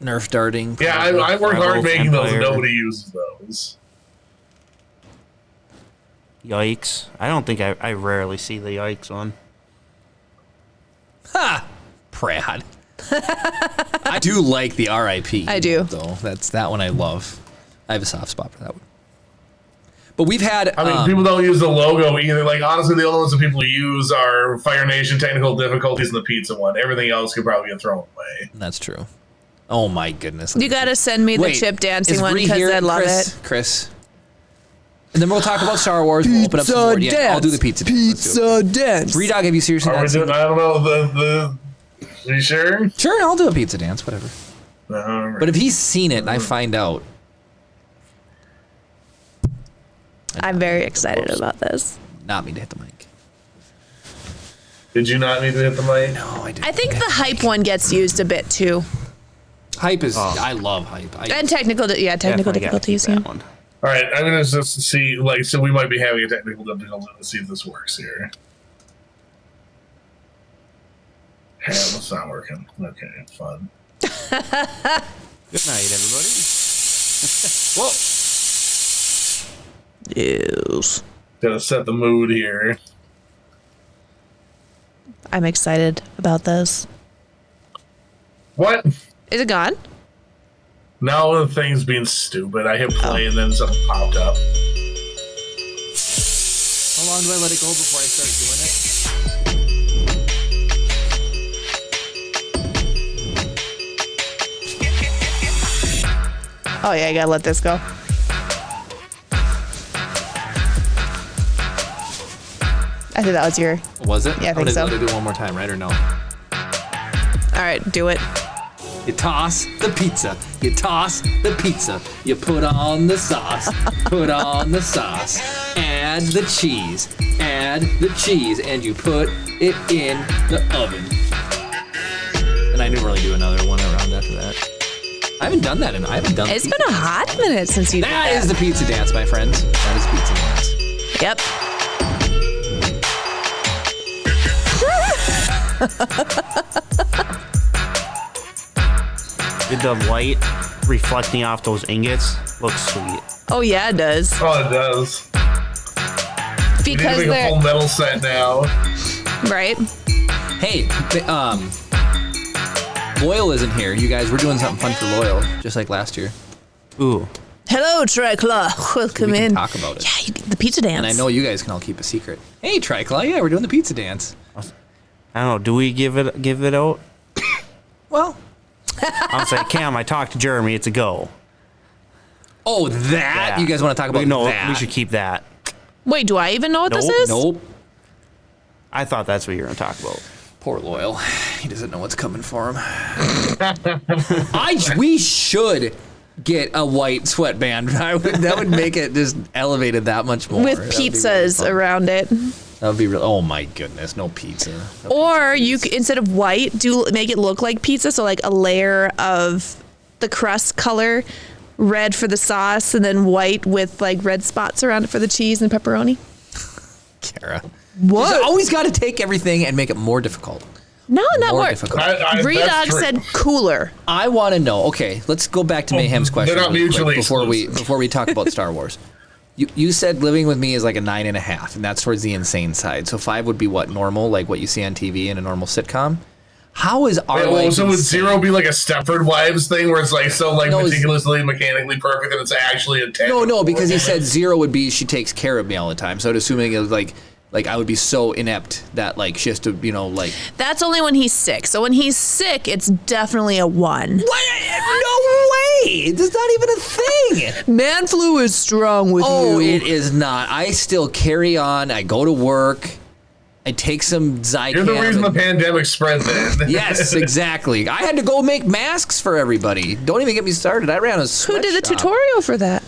Nerf darting. yeah, I work hard Rebel, making those, and Empire. nobody uses those. Yikes. I don't think I rarely see the yikes on. Ha! Prad. I do like the RIP. I do. Though that's that one I love. I have a soft spot for that one. But we've had. I mean, people don't use the logo either. Like, honestly, the only ones that people use are Fire Nation Technical Difficulties and the pizza one. Everything else could probably get thrown away. That's true. Oh my goodness. You got to send me the Wait, chip dancing is one Bree because here? I love Chris, it. Chris. And then we'll talk about Star Wars. We'll open up some more. Yeah, I'll do the pizza dance. Let's do it. dance. Bree Dog, have you seriously Are not we seen doing, I don't know, are you sure? Sure, I'll do a pizza dance, whatever. Alright. But if he's seen it and I find out. I'm very excited about this. Not me to hit the mic. Did you not need to hit the mic? No, I didn't. I think the hype one gets used a bit too. Hype is. I love hype. And technical Definitely gotta difficulties. keep Yeah. that one. All right, I'm going to just see, like, so we might be having a technical difficulty. Let's see if this works here. Yeah, it's not working. Okay, fun. Good night, everybody. Whoa. Yes. Gonna set the mood here. I'm excited about this. What? Is it gone? Now the thing's being stupid. I hit play and then something popped up. How long do I let it go before I start doing it? Oh yeah, I gotta let this go. I think that was your. Was it? Yeah, I think so. I'm gonna do it one more time, right or no? All right, do it. You toss the pizza. You toss the pizza. You put on the sauce. Put on the sauce. Add the cheese. Add the cheese. And you put it in the oven. And I didn't really do another one around after that. I haven't done that I haven't done It's been a hot minute since you did that. That is the pizza dance, my friends. That is pizza dance. Yep. Did the light reflecting off those ingots look sweet? Oh yeah, it does. Oh, it does. We need Because to make a full they're metal set now. right. Hey, Loyal isn't here. You guys, we're doing something fun for Loyal, just like last year. Ooh. Hello, Triclaw. Welcome We can in. talk about it. Yeah, the pizza dance. And I know you guys can all keep a secret. Hey, Triclaw, yeah, we're doing the pizza dance. I don't know. Do we give it out? Well, I'll say, Cam, I talked to Jeremy. It's a go. oh, that? Yeah. You guys want to talk about No, that? we should keep that. Wait, do I even know what this Nope, is? Nope. I thought that's what you were going to talk about. Poor Loyal. He doesn't know what's coming for him. We should get a white sweatband. That would make it just elevated that much more. With That'd be really pizzas fun. around it. That would be real. Oh my goodness, no pizza. No Or pizza, you please. instead of white, make it look like pizza, so like a layer of the crust color, red for the sauce, and then white with like red spots around it for the cheese and pepperoni. Kara. What? You always got to take everything and make it more difficult. No, not More more. difficult. That's Redog true. said cooler. I want to know. Okay, let's go back to Mayhem's question they're not really quick mutually before we talk about Star Wars. You said Living with Me is like a 9.5, and that's towards the insane side. So 5 would be what, normal, like what you see on TV in a normal sitcom. How is our Wait, life so would insane? 0 be like a Stepford Wives thing where it's like so like No, it's- meticulously mechanically perfect that it's actually a 10? No, because he said 0 would be she takes care of me all the time. So I'd assuming it was like I would be so inept that like she has to, like. That's only when he's sick. So when he's sick, it's definitely a 1. What? No way! That's not even a thing. Man flu is strong with Oh, you. it is not. I still carry on. I go to work. I take some Zycam. You're the reason the pandemic spread then. Yes, exactly. I had to go make masks for everybody. Don't even get me started. I ran a Who sweatshop. did the tutorial for that?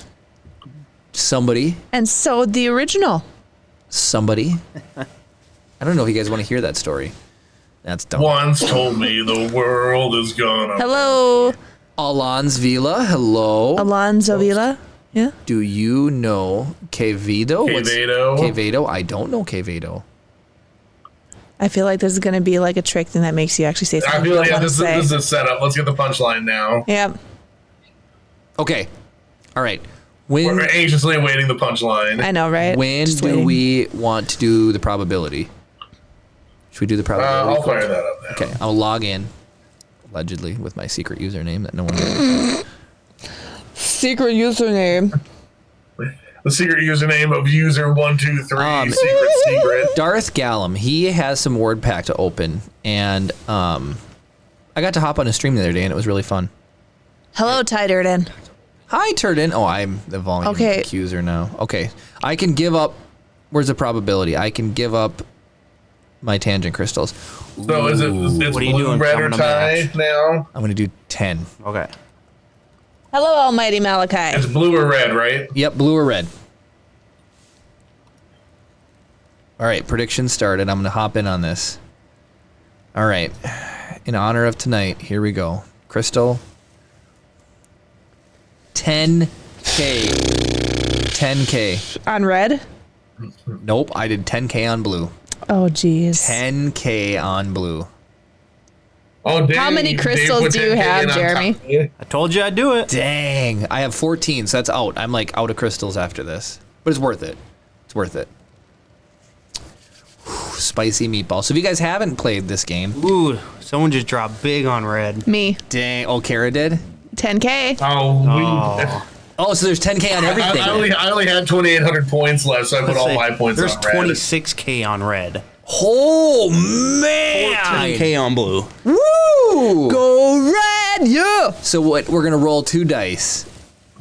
Somebody. And so the original. Somebody. I don't know if you guys want to hear that story. That's dumb. Once told me the world is gonna. Hello, Alonz Vila, hello. Alonzo Vila. Yeah. Do you know Quevedo? Quevedo. Quevedo? I don't know Quevedo. I feel like this is going to be like a trick thing that makes you actually say something. I feel you like don't wanna this say. is a setup. Let's get the punchline now. Yep. Okay. All right. We're When anxiously awaiting the punchline. I know, right? when Just do waiting. we want to do the probability? Should we do the probability? I'll fire that up now. Okay, I'll log in, allegedly, with my secret username that no one knows. Secret username. The secret username of user123 secret. Darth Gallum, he has some word pack to open, and I got to hop on his stream the other day, and it was really fun. Hello, Ty Durden. Hi, Turden. Oh, I'm the volume Okay. accuser now. Okay, I can give up. Where's the probability? I can give up my tangent crystals. So is it? It's What are you blue, doing? red, or Coming to tie match. now? I'm gonna do 10. Okay. Hello, Almighty Malachi. It's blue or red, right? Yep, blue or red. All right, prediction started. I'm gonna hop in on this. All right, in honor of tonight, here we go. Crystal. 10K. 10K. On red? Nope, I did 10K on blue. Oh, geez. 10K on blue. Oh, Dave, How many Dave crystals put do you 10K have, in on Jeremy? top. Yeah. I told you I'd do it. Dang, I have 14, so that's out. I'm like out of crystals after this. But it's worth it. It's worth it. Spicy meatball. So if you guys haven't played this game, Ooh, someone just dropped big on red. Me. dang, oh, Kara did. 10K. Oh, so there's 10K on everything. I only had 2,800 points left, so I put all my points There's on red. 26K on red. Oh man! 10K on blue. Woo! Go red, yeah. So what? We're gonna roll 2 dice.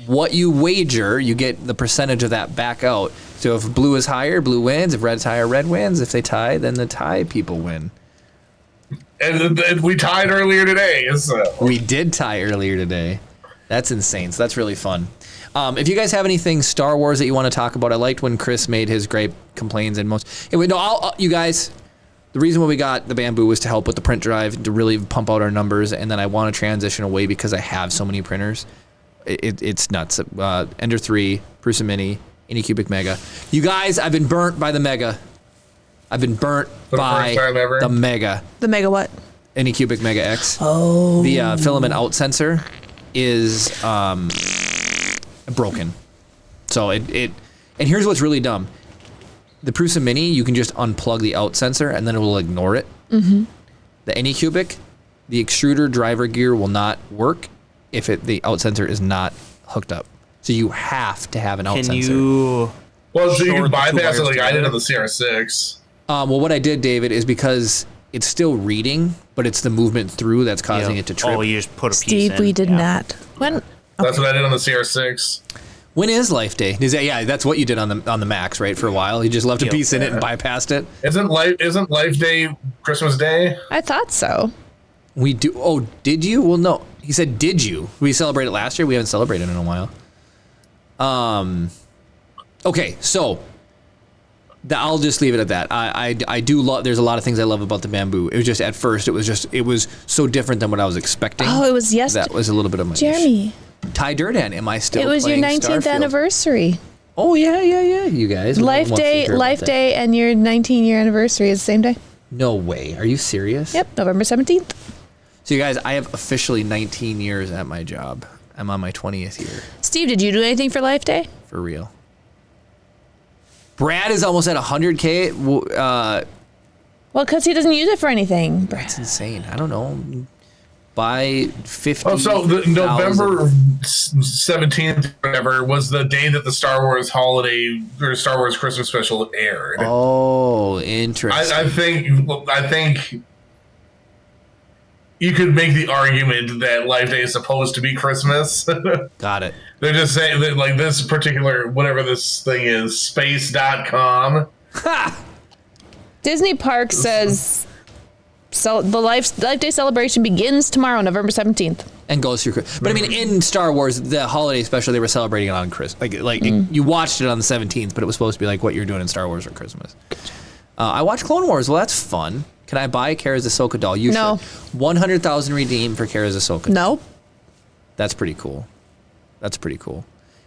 What you wager, you get the percentage of that back out. So if blue is higher, blue wins. If red's higher, red wins. If they tie, then the tie people win. And we tied earlier today. So. We did tie earlier today. That's insane. So that's really fun. If you guys have anything Star Wars that you want to talk about, I liked when Chris made his great complaints and most. Anyway, no, you guys. The reason why we got the Bamboo was to help with the print drive to really pump out our numbers, and then I want to transition away because I have so many printers. It's nuts. Ender 3, Prusa Mini, Anycubic Mega. You guys, I've been burnt by the Mega. I've been burnt by the Mega. The Mega what? Anycubic Mega X. Oh. The filament out sensor is broken. So and here's what's really dumb. The Prusa Mini, you can just unplug the out sensor and then it will ignore it. Mm-hmm. The Anycubic, the extruder driver gear will not work if the out sensor is not hooked up. So you have to have an out sensor. Well, so you can bypass it like I did on the CR6. Well, what I did, David, is because it's still reading, but it's the movement through that's causing it to trip. Oh, you just put a piece Steve, in. we did not. When? That's what I did on the CR6. When is Life Day? That's what you did on the Max, right? For a while, you just left a piece in it and bypassed it. Isn't Life Day Christmas Day? I thought so. We do. Oh, did you? Well, no. He said, "Did you?" We celebrated last year. We haven't celebrated in a while. Okay, so I'll just leave it at that. I do love. There's a lot of things I love about the Bamboo. It was just at first, it was so different than what I was expecting. Oh, it was yesterday. That was a little bit of my Jeremy. Ty Durden, am I still? It was your playing 19th Starfield? anniversary. Oh yeah. You guys. Life Day, and your 19-year anniversary is the same day. No way. Are you serious? Yep, November 17th. So you guys, I have officially 19 years at my job. I'm on my 20th year. Steve, did you do anything for Life Day? For real. Brad is almost at 100K. Well, because he doesn't use it for anything. That's insane. I don't know. Buy 50. Oh, so the November 17th, whatever, was the day that the Star Wars holiday or Star Wars Christmas special aired. Oh, interesting. I think you could make the argument that Life Day is supposed to be Christmas. Got it. They're just saying that, like, this particular, whatever this thing is, space.com. Ha! Disney Park says the Life Day celebration begins tomorrow, November 17th. And goes through. But I mean, in Star Wars, the holiday special, they were celebrating it on Christmas. You watched it on the 17th, but it was supposed to be like what you're doing in Star Wars for Christmas. I watched Clone Wars. Well, that's fun. Can I buy Kara's Ahsoka doll? You No. should. 100,000 redeemed for Kara's Ahsoka doll. No. That's pretty cool.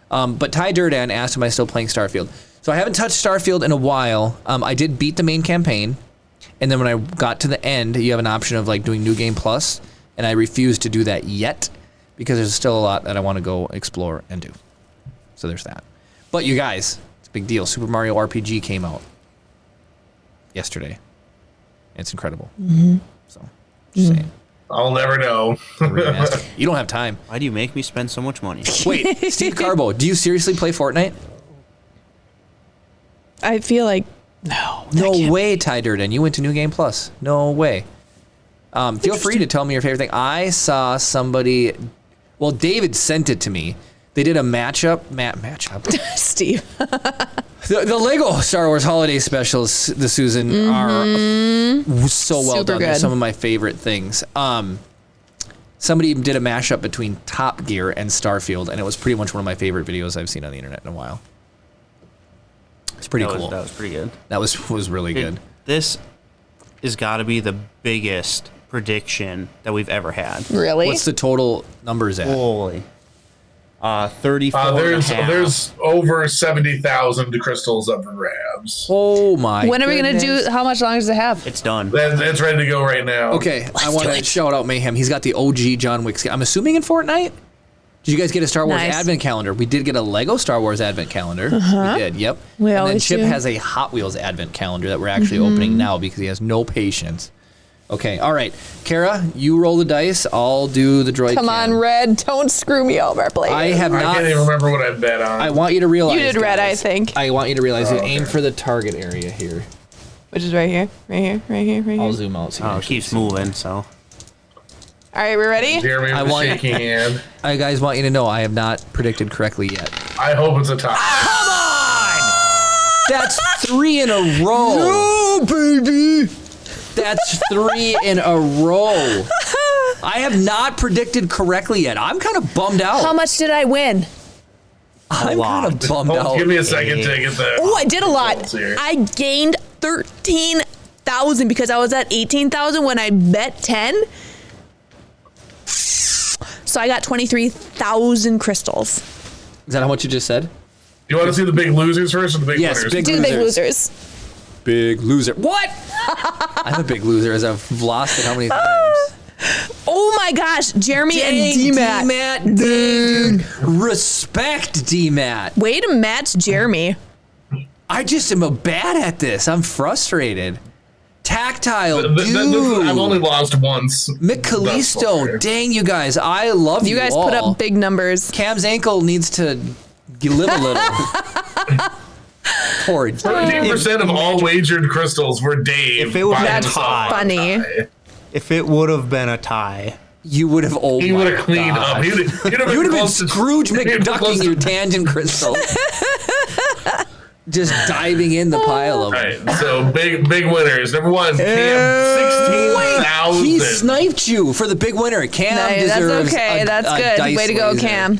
But Ty Durden asked, am I still playing Starfield? So I haven't touched Starfield in a while. I did beat the main campaign. And then when I got to the end, you have an option of like doing New Game Plus. And I refuse to do that yet because there's still a lot that I want to go explore and do. So there's that. But you guys, it's a big deal. Super Mario RPG came out yesterday. It's incredible. Mm-hmm. So, just saying. I'll never know. You don't have time. Why do you make me spend so much money? Wait, Steve Carbo, do you seriously play Fortnite? I feel like no. No way, Ty Durden. You went to New Game Plus. No way. Feel free to tell me your favorite thing. I saw somebody. Well, David sent it to me. They did a matchup. Steve. The Lego Star Wars holiday specials this season are so well Super done. They're good. some of my favorite things. Somebody did a mashup between Top Gear and Starfield, and it was pretty much one of my favorite videos I've seen on the internet in a while. It's pretty cool. That was pretty good. That was really good. This has got to be the biggest prediction that we've ever had. Really? What's the total numbers at? Holy. 34 There's over 70,000 crystals up for grabs. Oh my! When are we going to do, how much longer does it have? It's done. It's ready to go right now. Okay, I want to shout out Mayhem. He's got the OG John Wick skin. I'm assuming in Fortnite? Did you guys get a Star Wars Nice. advent calendar? We did get a Lego Star Wars advent calendar. We did, yep. We and then always Chip do. has a Hot Wheels advent calendar that we're actually opening now because he has no patience. Okay, all right. Kara, you roll the dice. I'll do the droid Come cam. on, Red. Don't screw me over, please. I have I not. can't even remember what I bet on. I want you to realize. You did Red, I guys, think. I want you to realize you okay. aim for the target area here. Which is right here. Right here. Right here. Right here. I'll zoom out. So you Oh, can it actually keeps see. moving, so. All right, we ready? Jeremy I with a want- shaky hand. I guys want you to know I have not predicted correctly yet. I hope it's a tie. That's 3 in a row. No, baby. That's 3 in a row. I have not predicted correctly yet. I'm kind of bummed out. How much did I win? I'm kind of bummed Oh, out. give me a second to get the. Oh, I did a lot. results here. I gained 13,000 because I was at 18,000 when I bet 10. So I got 23,000 crystals. Is that how much you just said? Do you want to see the big losers first or the big Yes, winners? big Do the big Losers. losers. Big loser. What? I'm a big loser as I've lost it how many times? Oh my gosh, Jeremy and D-Matt. D-Matt, dude. Respect, D-Matt. Way to match Jeremy. I just am a bad at this. I'm frustrated. Tactile, dude. I've only lost once. Mick thus Callisto, far. dang you guys. I love you You guys all. put up big numbers. Cam's ankle needs to live a little. Poor Dave. 13% of all wagered crystals were Dave. If it was by that himself. high. Funny. If it would have been a tie, You would have He would have cleaned up. He'd have You would have been close to- Scrooge he'd have been close McDucking to- your tangent crystal. Just diving in the pile of All them. right, so big winners. Number one, Cam, 16,000. He sniped you for the big winner. Cam Nice, that's deserves okay. a- That's a good. dice Way to go, laser. Cam.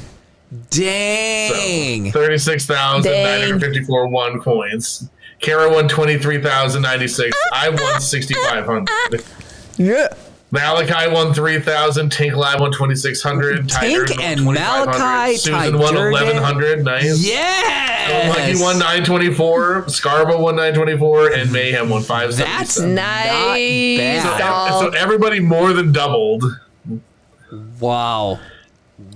Dang. 36,954 1 coins. Kara won 23,096. I won 6,500. Yeah. Malachi won 3,000. Tink Live won 2,600. Tink and Malachi Susan won Ty 1,100. Nice. Yes. Lucky won 924. Scarbo won 924. And Mayhem won 577. That's Nice. not bad. So everybody more than doubled. Wow.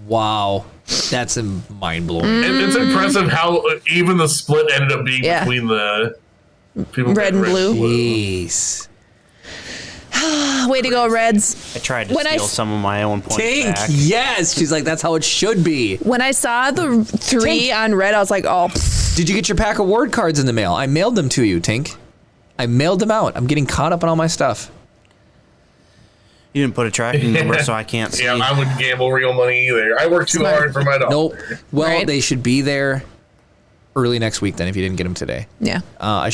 Wow. That's mind blowing. It's impressive how even the split ended up being Yeah. between the people Red and blue. Jeez. Way to go, Reds. I tried to When I steal s- some of my own points Tink, back. yes. She's like, that's how it should be. When I saw the 3 on red, I was like, oh, Did you get your pack of ward cards in the mail? I mailed them to you, Tink. I mailed them out. I'm getting caught up on all my stuff. You didn't put a tracking number, so I can't see. Yeah, I wouldn't gamble real money either. I work too hard for my dollar. Nope. Well, Right. they should be there early next week then if you didn't get them today. yeah. I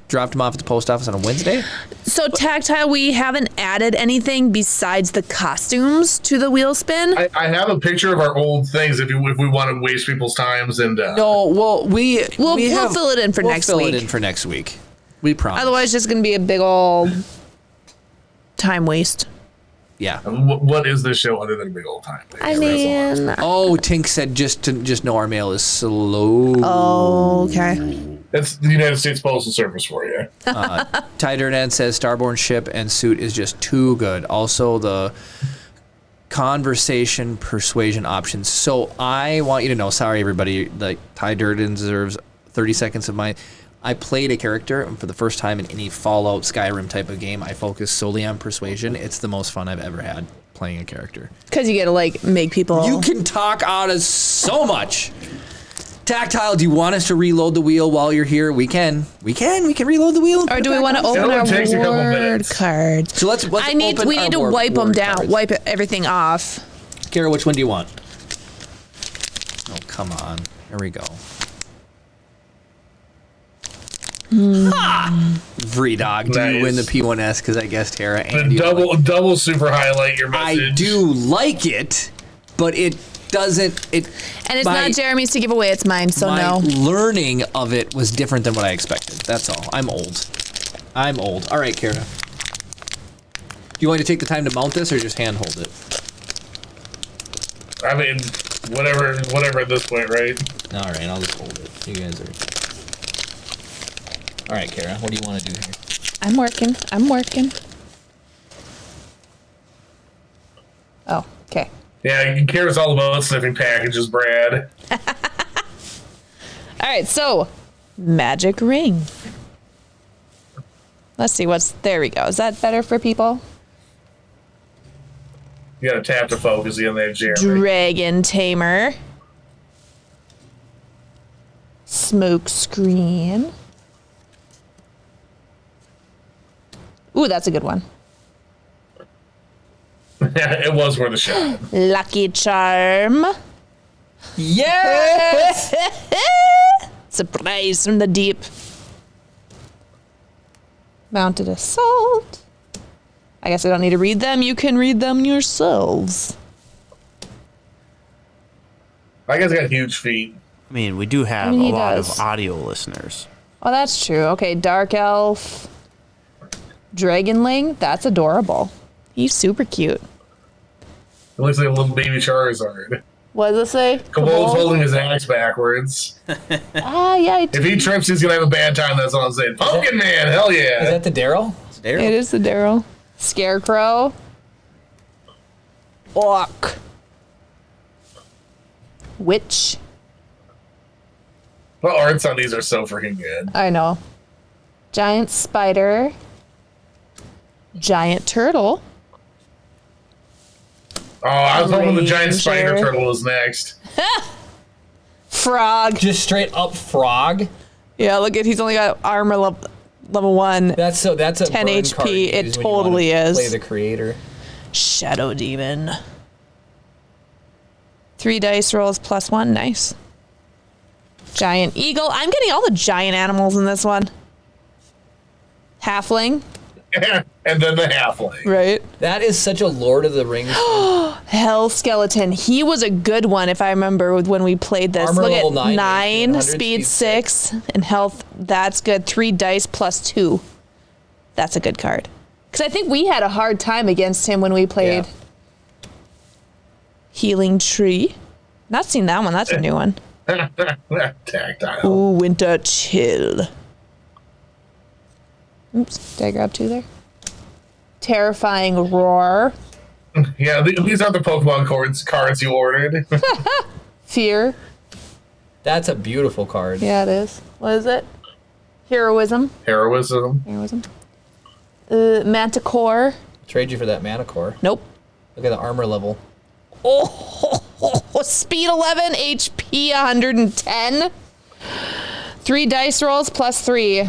dropped them off at the post office on a Wednesday. So Tactile, we haven't added anything besides the costumes to the wheel spin. I have a picture of our old things if we want to waste people's times and No, well, we'll fill it in for next We'll week. fill it in for next week. We promise. Otherwise, it's just gonna be a big old time waste. Yeah. what is this show other than a big old time? I mean, Oh, Tink said just know our mail is slow. oh, okay. That's the United States Postal Service for you. Ty Durnan says Starborn ship and suit is just too good. Also the conversation persuasion options. So I want you to know, sorry everybody, like Ty Durden deserves 30 seconds of mine. I played a character, and for the first time in any Fallout Skyrim type of game, I focus solely on persuasion. It's the most fun I've ever had playing a character. Because you get to like make people. You can talk out of so much. Tactile, do you want us to reload the wheel while you're here? We can reload the wheel. Or do we want to open only our takes a couple word minutes. cards? So let's We need open to our wipe them word down, cards. wipe everything off. Kara, which one do you want? Oh, come on. There we go. Ha! Vredog, do you Nice. win the P1S? Because I guessed Tara The and you. double super highlight your I message. do like it, but it doesn't. It And it's my- not Jeremy's to give away; it's mine. So my no. learning of it was different than what I expected. That's all. I'm old. All right, Kara. Do you want to take the time to mount this or just hand hold it? I mean, whatever at this point, right? All right, I'll just hold it. You guys are. All right, Kara, what do you want to do here? I'm working. Oh, okay. Yeah, he cares all about sniffing packages, Brad. All right, so magic ring. Let's see there we go. Is that better for people? You gotta tap to focus in there, Jeremy. Dragon tamer. Smoke screen. Ooh, that's a good one. It was worth a shot. Lucky charm. Yes! Surprise from the deep. Mounted assault. I guess I don't need to read them. You can read them yourselves. That guy's got huge feet. I mean, we do have he a lot does. of audio listeners. Oh, that's true. Okay, Dark Elf. Dragonling. That's adorable. He's super cute. It looks like a little baby Charizard. What does it say? Kabol's holding his axe backwards. Yeah. If he trips, he's gonna have a bad time. That's all I'm saying. Pumpkin Man, hell yeah! Is that the Daryl? It is the Daryl. Scarecrow. Orc. Witch. The arts on these are so freaking good. I know. Giant spider. Giant turtle. Oh, I was hoping the giant Ranger. spider turtle was next. Frog. Just straight up frog. Yeah, look at he's only got armor level 1. That's a 10 burn card HP, to it use when you wanna totally is. Play the creator. Shadow demon. 3 dice rolls plus 1. Nice. Giant eagle. I'm getting all the giant animals in this one. Halfling. And then the halfling. Right. That is such a Lord of the Rings. Hell skeleton. He was a good one if I remember when we played this. Armor Look level at 9, 9, 100, speed 6, and health. That's good. 3 dice plus 2. That's a good card. Because I think we had a hard time against him when we played. Yeah. Healing tree. Not seen that one. That's a new one. Tactile. Ooh, winter chill. Oops, did I grab 2 there? Terrifying roar. Yeah, these are the Pokemon cards you ordered. Fear. That's a beautiful card. Yeah, it is. What is it? Heroism. Heroism. Manticore. Trade you for that Manicore. Nope. Look at the armor level. Oh, speed 11, HP 110. 3 dice rolls plus 3.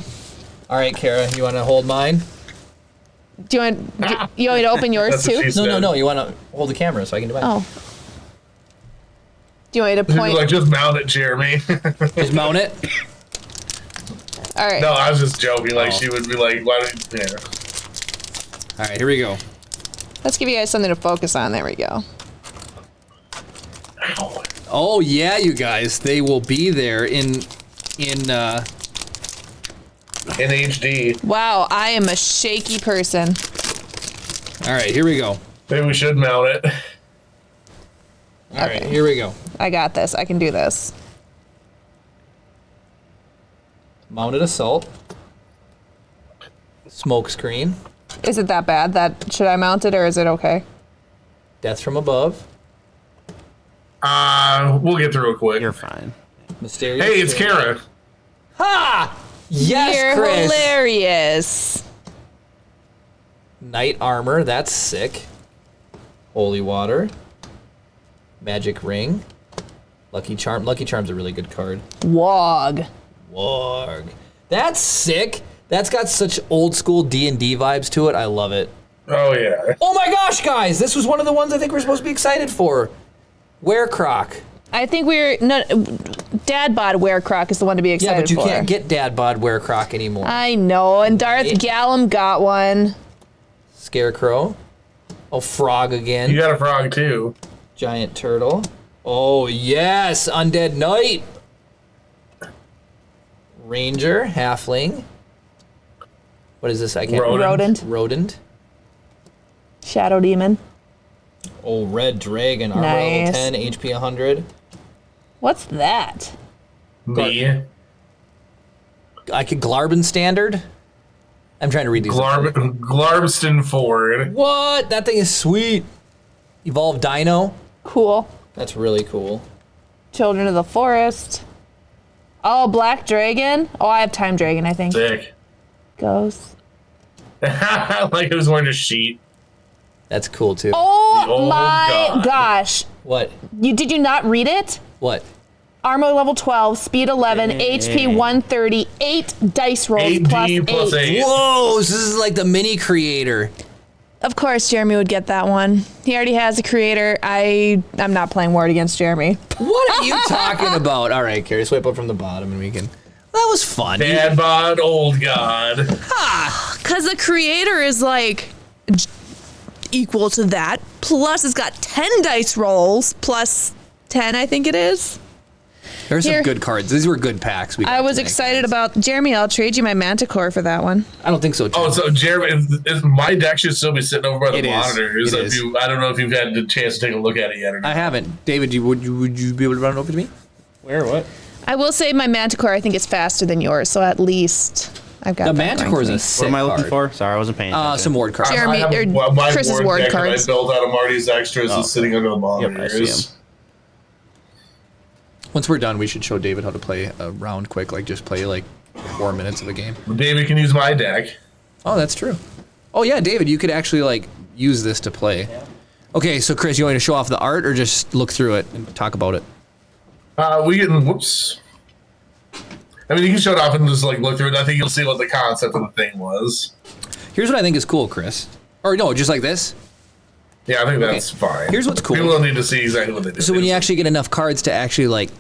All right, Kara, you want to hold mine? Do you want me to open yours That's what too? she said. No. You want to hold the camera so I can do mine. Oh. Do you want me to point? Like, just mount it, Jeremy. Just mount it. All right. No, I was just joking. Like, she would be like, why don't you... Yeah. All right, here we go. Let's give you guys something to focus on. There we go. Ow. Oh yeah, you guys, they will be there in In HD. Wow, I am a shaky person. All right, here we go. Maybe we should mount it. All right, here we go. I got this. I can do this. Mounted assault. Smoke screen. Is it that bad? Should I mount it or is it okay? Death from above. We'll get through it quick. You're fine. Mysterious. Hey, it's Kara. Ha! Yes, You're Chris. hilarious. Knight armor. That's sick. Holy water. Magic ring. Lucky charm. Lucky charm's a really good card. Wog. Warg. That's sick. That's got such old school D&D vibes to it. I love it. Oh, yeah. Oh my gosh, guys! This was one of the ones I think we're supposed to be excited for. Werecroc. I think Dad bod Werecroc is the one to be excited Yeah, but you for. can't get Dad Bod Werecroc anymore. I know, and Darth Right. Gallum got one. Scarecrow. Oh, frog again. You got a frog, too. Giant turtle. Oh, yes! Undead Knight! Ranger. Halfling. What is this? I can't Rodent. Rodent. Shadow Demon. Oh, Red Dragon. Armor level Nice. 10, HP 100. What's that? Me. I could Glarbin Standard. I'm trying to read these. Glarbston Ford. What? That thing is sweet. Evolved Dino. Cool. That's really cool. Children of the Forest. Oh, Black Dragon. Oh, I have Time Dragon, I think. Sick. Ghost. Like it was wearing a sheet. That's cool too. Oh my God. gosh. What? Did you not read it? What? Armor level 12, speed 11, HP 130, 8 dice rolls 8D plus 8. Whoa, so this is like the mini creator. Of course, Jeremy would get that one. He already has a creator. I'm not playing Ward against Jeremy. What are you talking about? All right, Carrie, swipe up from the bottom and we can... That was fun. Dad bod, old god. Because the creator is like equal to that. Plus, it's got 10 dice rolls plus 10, I think it is. There's Here. some good cards. These were good packs. I was excited about Jeremy. I'll trade you my Manticore for that one. I don't think so, too. Oh, so Jeremy, my deck should still be sitting over by the It is. monitors. It is. I don't know if you've had the chance to take a look at it yet or not. I haven't. David, would you be able to run it over to me? Where? What? I will say my Manticore, I think, is faster than yours, so at least I've got The that going Manticore is for me. a sick What am I looking card. for? Sorry, I wasn't paying attention. Some ward cards. Jeremy- I have or my Chris's board ward deck that cards. I built out of Marty's extras is sitting under the Yep, I see monitors. him. Once we're done, we should show David how to play a round quick, like just play like 4 minutes of a game. David can use my deck. Oh, that's true. Oh yeah, David, you could actually like use this to play. Okay, so Chris, you want me to show off the art or just look through it and talk about it? Whoops. I mean, you can show it off and just like look through it. I think you'll see what the concept of the thing was. Here's what I think is cool, Chris. Or no, just like this. Yeah, I think that's fine. Here's what's cool. People don't need to see exactly what they do. So when you actually get enough cards to actually like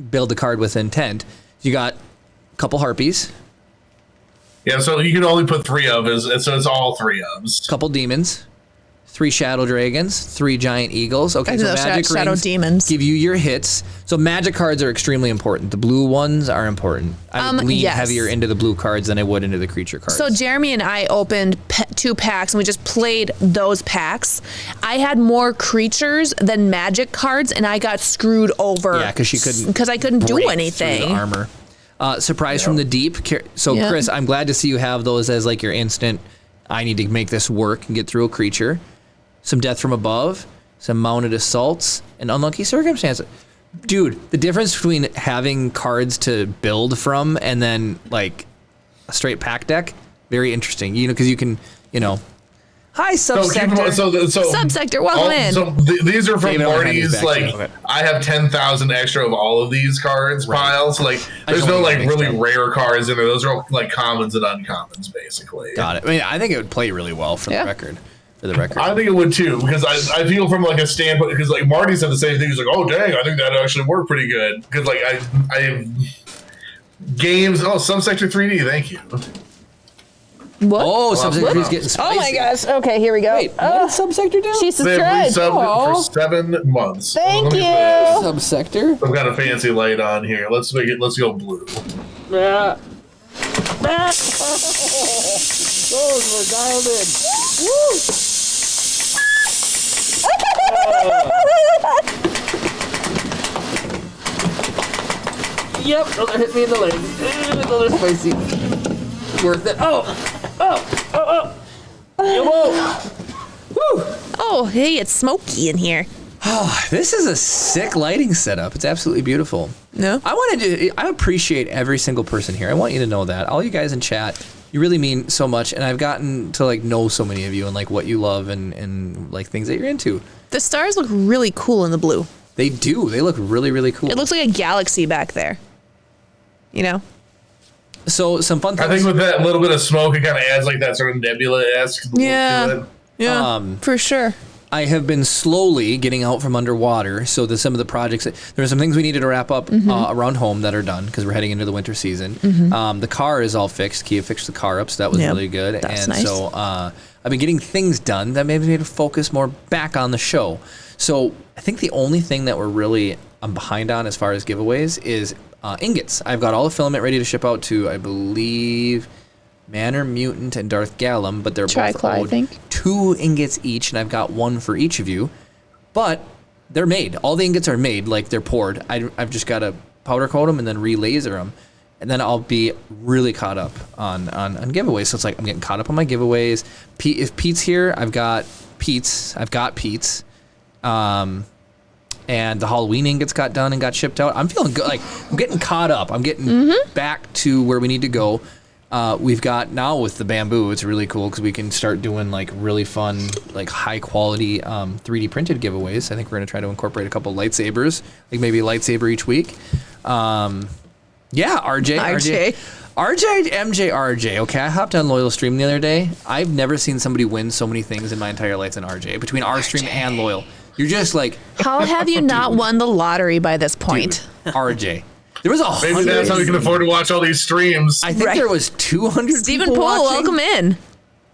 build the card with intent, you got a couple harpies, Yeah, so you can only put 3 of us, and so it's all 3 ofs. couple demons, 3 shadow dragons, 3 giant eagles. Okay, I so know, magic shadow rings demons. give you your hits. So magic cards are extremely important. The blue ones are important. I would lean yes. heavier into the blue cards than I would into the creature cards. So Jeremy and I opened 2 packs, and we just played those packs. I had more creatures than magic cards, and I got screwed over. Yeah, 'cause she couldn't Because I couldn't do break through anything. the armor. Surprise from the deep. So Yeah. Chris, I'm glad to see you have those as like your instant. I need to make this work and get through a creature. Some death from above, some mounted assaults, and unlucky circumstances. Dude, the difference between having cards to build from and then like a straight pack deck, very interesting. You know, because you can, you know. Hi, Subsector. Subsector, welcome in. So these are from David, I'll hand these Marty's. back Like, to you. Okay. I have 10,000 extra of all of these cards piles. Like, there's don't no want like to really mix them. rare cards in there. Those are all like commons and uncommons, basically. Got it. I mean, I think it would play really well for Yeah. the record. For the record. I think it would too, because I feel from like a standpoint, because like Marty said the same thing. He's like, oh dang, I think that actually worked pretty good. Because like I have games. Oh, Subsector 3D. Thank you. What? Oh, Well, Subsector's whoops. getting spicy. Oh my gosh. Okay, here we go. Wait, what did Subsector do? She They have subscribed. resubbed Oh, for 7 months. thank Let me you. put Subsector? some kind of fancy light on here. Let's make it. Let's go blue. Those were dialed in. Yep, those are hitting me in the leg. Those are spicy. Worth it. Oh, hey, it's smoky in here. This is a sick lighting setup. It's absolutely beautiful. No? I appreciate every single person here. I want you to know that. All you guys in chat, you really mean so much, and I've gotten to like know so many of you and like what you love and like things that you're into. The stars look really cool in the blue. They do. They look really, really cool. It looks like a galaxy back there. You know? So some fun I things. think with that little bit of smoke, it kind of adds like that sort of nebula-esque look to it. Yeah, for sure. I have been slowly getting out from underwater. So some of the projects, there are some things we needed to wrap up around home that are done because we're heading into the winter season. The car is all fixed. Kia fixed the car up, so that was Yep, really good. that's And nice. so I've been getting things done that made me to focus more back on the show. So I think the only thing that I'm behind on as far as giveaways is ingots. I've got all the filament ready to ship out to, I believe, Manor Mutant and Darth Gallum, but they're both Triclaw, I owed think. 2 ingots each, and I've got 1 for each of you. But they're made. All the ingots are made, like they're poured. I've just got to powder coat them and then re-laser them. And then I'll be really caught up on giveaways. So it's like I'm getting caught up on my giveaways. If Pete's here, I've got Pete's. And the Halloween ingots got done and got shipped out. I'm feeling good. Like, I'm getting caught up. I'm getting back to where we need to go. We've got now with the bamboo, it's really cool because we can start doing like really fun, like high quality 3D printed giveaways. I think we're going to try to incorporate a couple lightsabers, like maybe a lightsaber each week. Yeah, RJ, MJ, RJ. Okay, I hopped on Loyal Stream the other day. I've never seen somebody win so many things in my entire life than RJ. Between our stream and Loyal. You're just like... How have you not won the lottery by this point? Dude, RJ. There was 100... Maybe that's how we can afford to watch all these streams. I think there was 200 Stephen people Poole, watching. welcome in.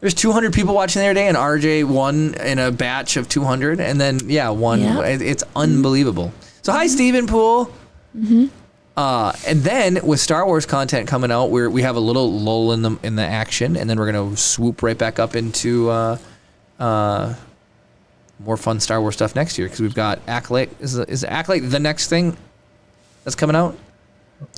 There's 200 people watching the other day, and RJ won in a batch of 200, and then, won. Yep. It's unbelievable. So, hi, Stephen Poole. And then with Star Wars content coming out, we have a little lull in the action, and then we're going to swoop right back up into... more fun Star Wars stuff next year because we've got Acolyte. Is Acolyte the next thing that's coming out?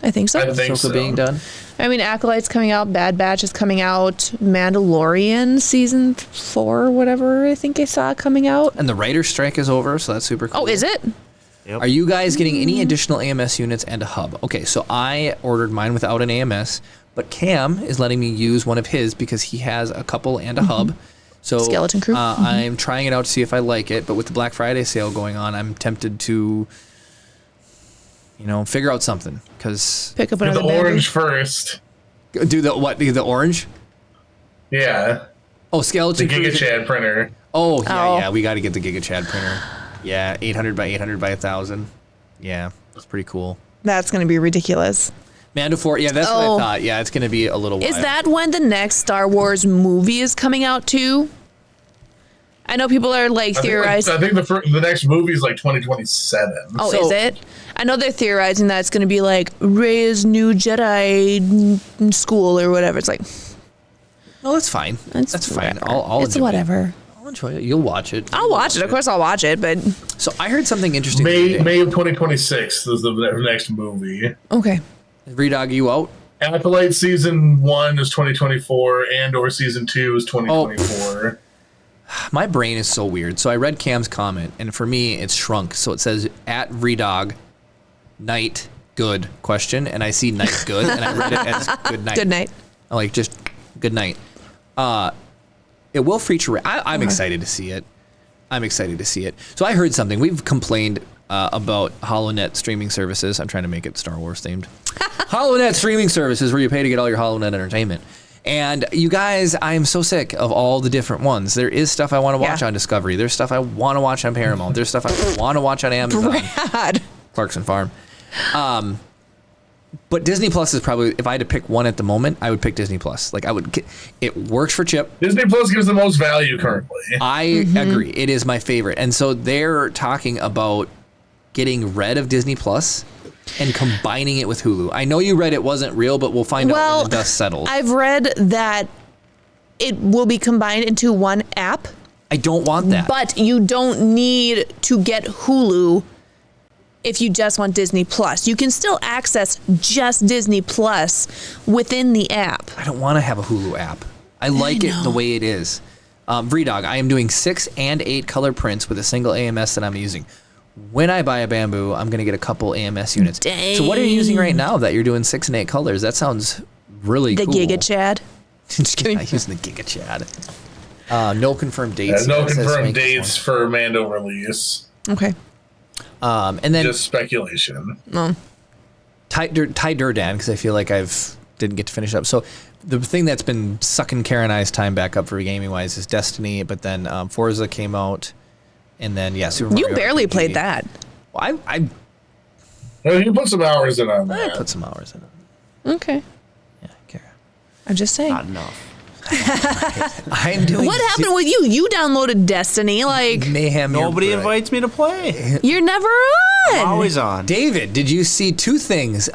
I think so. I think so. Being done. I mean, Acolyte's coming out, Bad Batch is coming out, Mandalorian season 4, whatever I think I saw coming out. And the writer's strike is over, so that's super cool. Oh, is it? Yep. Are you guys getting any additional AMS units and a hub? Okay, so I ordered mine without an AMS, but Cam is letting me use one of his because he has a couple and a hub. So Skeleton Crew. I'm trying it out to see if I like it, but with the Black Friday sale going on, I'm tempted to, figure out something because Pick up Do another the bamboo. orange first. do the what? The orange? Yeah. Oh, The Skeleton Crew. Giga Chad printer. Oh Oh. yeah, we got to get the Giga Chad printer. Yeah, 800 by 800 by 1,000. Yeah, that's pretty cool. That's going to be ridiculous. Mando 4, yeah, that's what Oh. I thought. Yeah, it's going to be a little while. Is that when the next Star Wars movie is coming out too? I know people are like theorizing. I think the next movie is like 2027. Oh, So- is it? I know they're theorizing that it's going to be like Rey's new Jedi school or whatever. It's like, Oh, that's fine. That's fine. whatever. I'll It's enjoy whatever. It. I'll enjoy it. You'll watch it. I'll watch it. Of course, I'll watch it. But So I heard something interesting. the other day. May of 2026 is the next movie. okay. Redog, you out? Acolyte season 1 is 2024, or season 2 is 2024. My brain is so weird. So I read Cam's comment, and for me, it's shrunk. So it says at Redog, night good question, and I see night good, and I read it as good night. Good night. I like just good night. It will feature. I'm excited to see it. I'm excited to see it. So I heard something. We've complained about HoloNet streaming services. I'm trying to make it Star Wars themed. HoloNet streaming services where you pay to get all your HoloNet entertainment. And you guys, I am so sick of all the different ones. There is stuff I want to watch on Discovery. There's stuff I want to watch on Paramount. There's stuff I want to watch on Amazon. Brad. Clarkson Farm. But Disney Plus is probably, if I had to pick one at the moment, I would pick Disney Plus. Like it works for Chip. Disney Plus gives the most value currently. I agree. It is my favorite. And so they're talking about getting rid of Disney Plus and combining it with Hulu. I know you read it wasn't real, but we'll find out when the dust settles. I've read that it will be combined into one app, I don't want that. but you don't need to get Hulu if you just want Disney Plus. You can still access just Disney Plus within the app. I don't want to have a Hulu app. I like it the way it is. Vredog, I am doing 6 and 8 color prints with a single AMS that I'm using. When I buy a bamboo, I'm going to get a couple AMS units. Dang. So what are you using right now that you're doing 6 and 8 colors? That sounds really The cool. Giga Chad. Just kidding. I'm using the Giga Chad. No confirmed dates. No It says confirmed make this dates for Mando release. Okay. one. And then Just speculation. Ty Durdan, because I feel like didn't get to finish up. So the thing that's been sucking Karen and I's time back up for gaming wise is Destiny, but then Forza came out, and then Super Mario You barely RPG. played that. Well, I Well, you put some hours in on that. put some hours in it. Okay. Yeah, Karen. I'm just saying. Not enough. I'm doing What happened with you? You downloaded Destiny. Like, Mayhem. Nobody you're right. invites me to play. you're never I'm on. always on. David, did you see 2 things?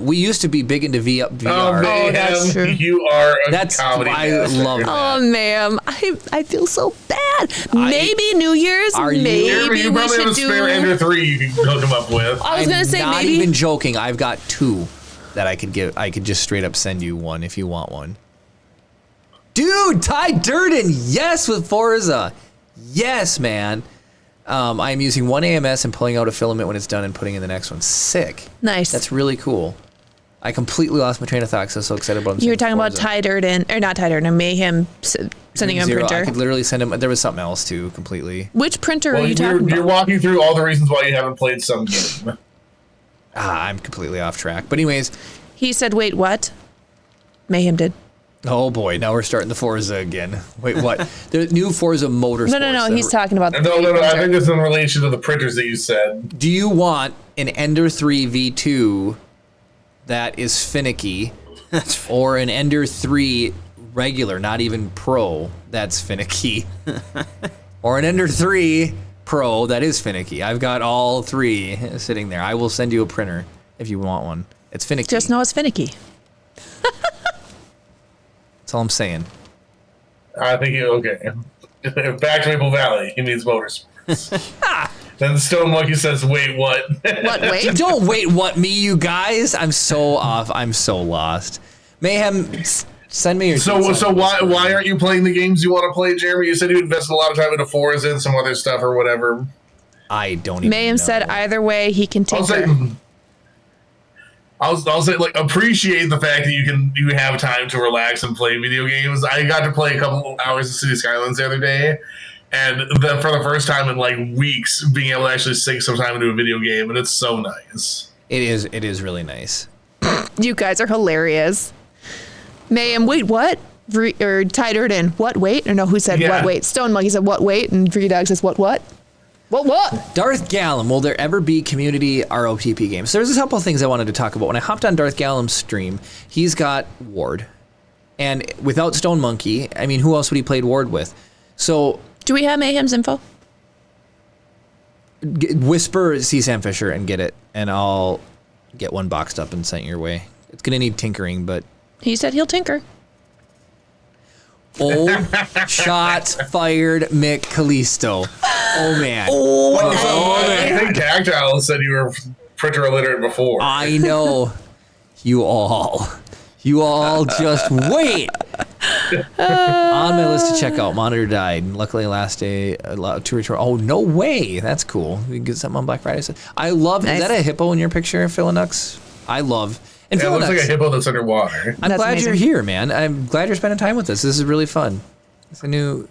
We used to be big into VR. Oh, man, that's true. you are a That's comedy I master. love that. Oh, ma'am. I feel so bad. Maybe New Year's. Are you- Maybe You we probably have a should spare Ender do. 3 you can hook him up with. I was going to say not maybe. even joking. I've got 2 that I could give. I could just straight up send you one if you want one. Dude, Ty Durden, yes, with Forza. Yes, man. I'm using one AMS and pulling out a filament when it's done and putting in the next one. Sick. Nice. That's really cool. I completely lost my train of thought because I was so excited about. You were talking about Ty Durden, or not Ty Durden, Mayhem sending him a printer. I could literally send him. There was something else too. Completely. Which printer are you talking about? You're walking through all the reasons why you haven't played some game. I'm completely off track. But anyways, he said, "Wait, what?" Mayhem did. Oh boy, now we're starting the Forza again. Wait, what? The new Forza Motorsports. No. He's talking about. No. I think it's in relation to the printers that you said. Do you want an Ender 3 V2 that is finicky, or an Ender 3 regular, not even Pro, that's finicky, or an Ender 3 Pro that is finicky? I've got all three sitting there. I will send you a printer if you want one. It's finicky. Just know it's finicky. That's all I'm saying. I think okay. Back to Maple Valley. He means motorsports. Then Stone Monkey says, "Wait, what?" What? Wait. Don't wait. What me, you guys? I'm so off. I'm so lost. Mayhem, send me your. So why aren't you playing the games you want to play, Jeremy? You said you invested a lot of time into Forza and some other stuff or whatever. I don't even Mayhem know. said either way he can tinker. I'll say like appreciate the fact that you have time to relax and play video games. I got to play a couple hours of City Skylines the other day, and then for the first time in like weeks, being able to actually sink some time into a video game, and it's so nice. It is really nice. You guys are hilarious. Mayhem, wait, what? Or Ty Durden, what? Wait? Or no, who said what? Wait? Stone Monkey said what? Wait? And Free Dog says what? What? What? Darth Gallum, will there ever be community ROTP games? So there's a couple of things I wanted to talk about. When I hopped on Darth Gallum's stream, he's got Ward. And without Stone Monkey, I mean, who else would he played Ward with? So Do we have Mayhem's info? Whisper C. Sam Fisher and get it, and I'll get one boxed up and sent your way. It's going to need tinkering, but... He said he'll tinker. Old shots fired Mick Callisto. Oh, man. I think Tactile said you were printer illiterate before. I know. You all just wait. On my list to check out, Monitor died. Luckily, last day, to return. Oh, no way. That's cool. We can get something on Black Friday. I love, nice. Is that a hippo in your picture, Philanux? I love. And it looks like a hippo that's underwater. I'm That's glad amazing. you're here, man. I'm glad you're spending time with us. This is really fun. It's a new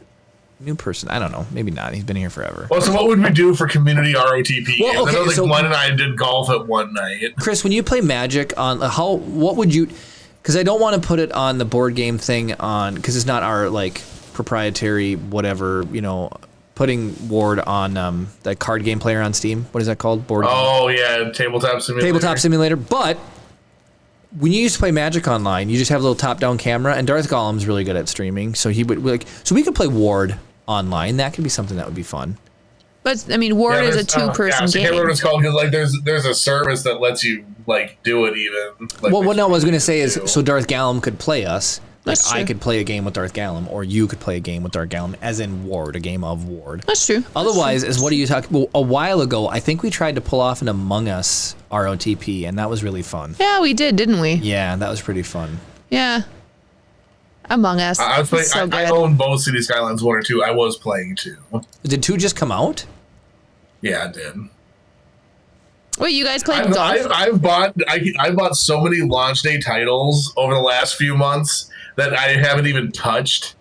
person. I don't know. Maybe not. He's been here forever. Well, so what would we do for community ROTP? Well, okay, I know so- Glenn and I did golf at one night. Chris, when you play Magic on what would you? Because I don't want to put it on the board game thing because it's not our like proprietary whatever. Putting Ward on the card game player on Steam. What is that called? Board. Oh yeah, tabletop simulator. Tabletop simulator. But when you used to play Magic online, you just have a little top-down camera, and Darth Gollum's really good at streaming. So he would so we could play Ward online. That could be something that would be fun. But I mean, Ward is a two-person I can't game. remember what it's called because like there's a service that lets you like do it even. Like, Well, what I was going to say is, so Darth Gallum could play us. Like That's I true. could play a game with Darth Gallum, or you could play a game with Darth Gallum, as in Ward, a game of Ward. That's true. Otherwise, is what are you talking? Well, a while ago, I think we tried to pull off an Among Us ROTP, and that was really fun. Yeah, we did, didn't we? Yeah, that was pretty fun. Yeah. Among Us. I was playing. So I good. own both City Skylines 1 or 2. I was playing 2. Did 2 just come out? Yeah, I did. Wait, you guys played golf? I've bought so many launch day titles over the last few months that I haven't even touched.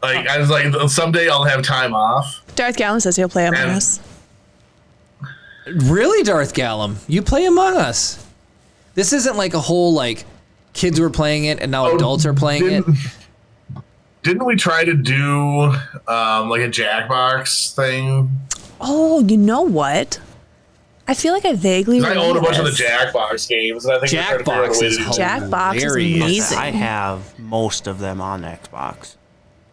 Like I was like, someday I'll have time off. Darth Gallon says he'll play Among And- Us. Really, Darth Gallum? You play Among Us? This isn't like a whole like kids were playing it and now adults are playing it. Didn't we try to do like a Jackbox thing? Oh, you know what? I feel like I vaguely 'Cause I own a remember bunch of the this. Jackbox games, and I think we're trying to figure out Jackbox a way is to do hilarious. Jackbox is amazing. I have most of them on Xbox.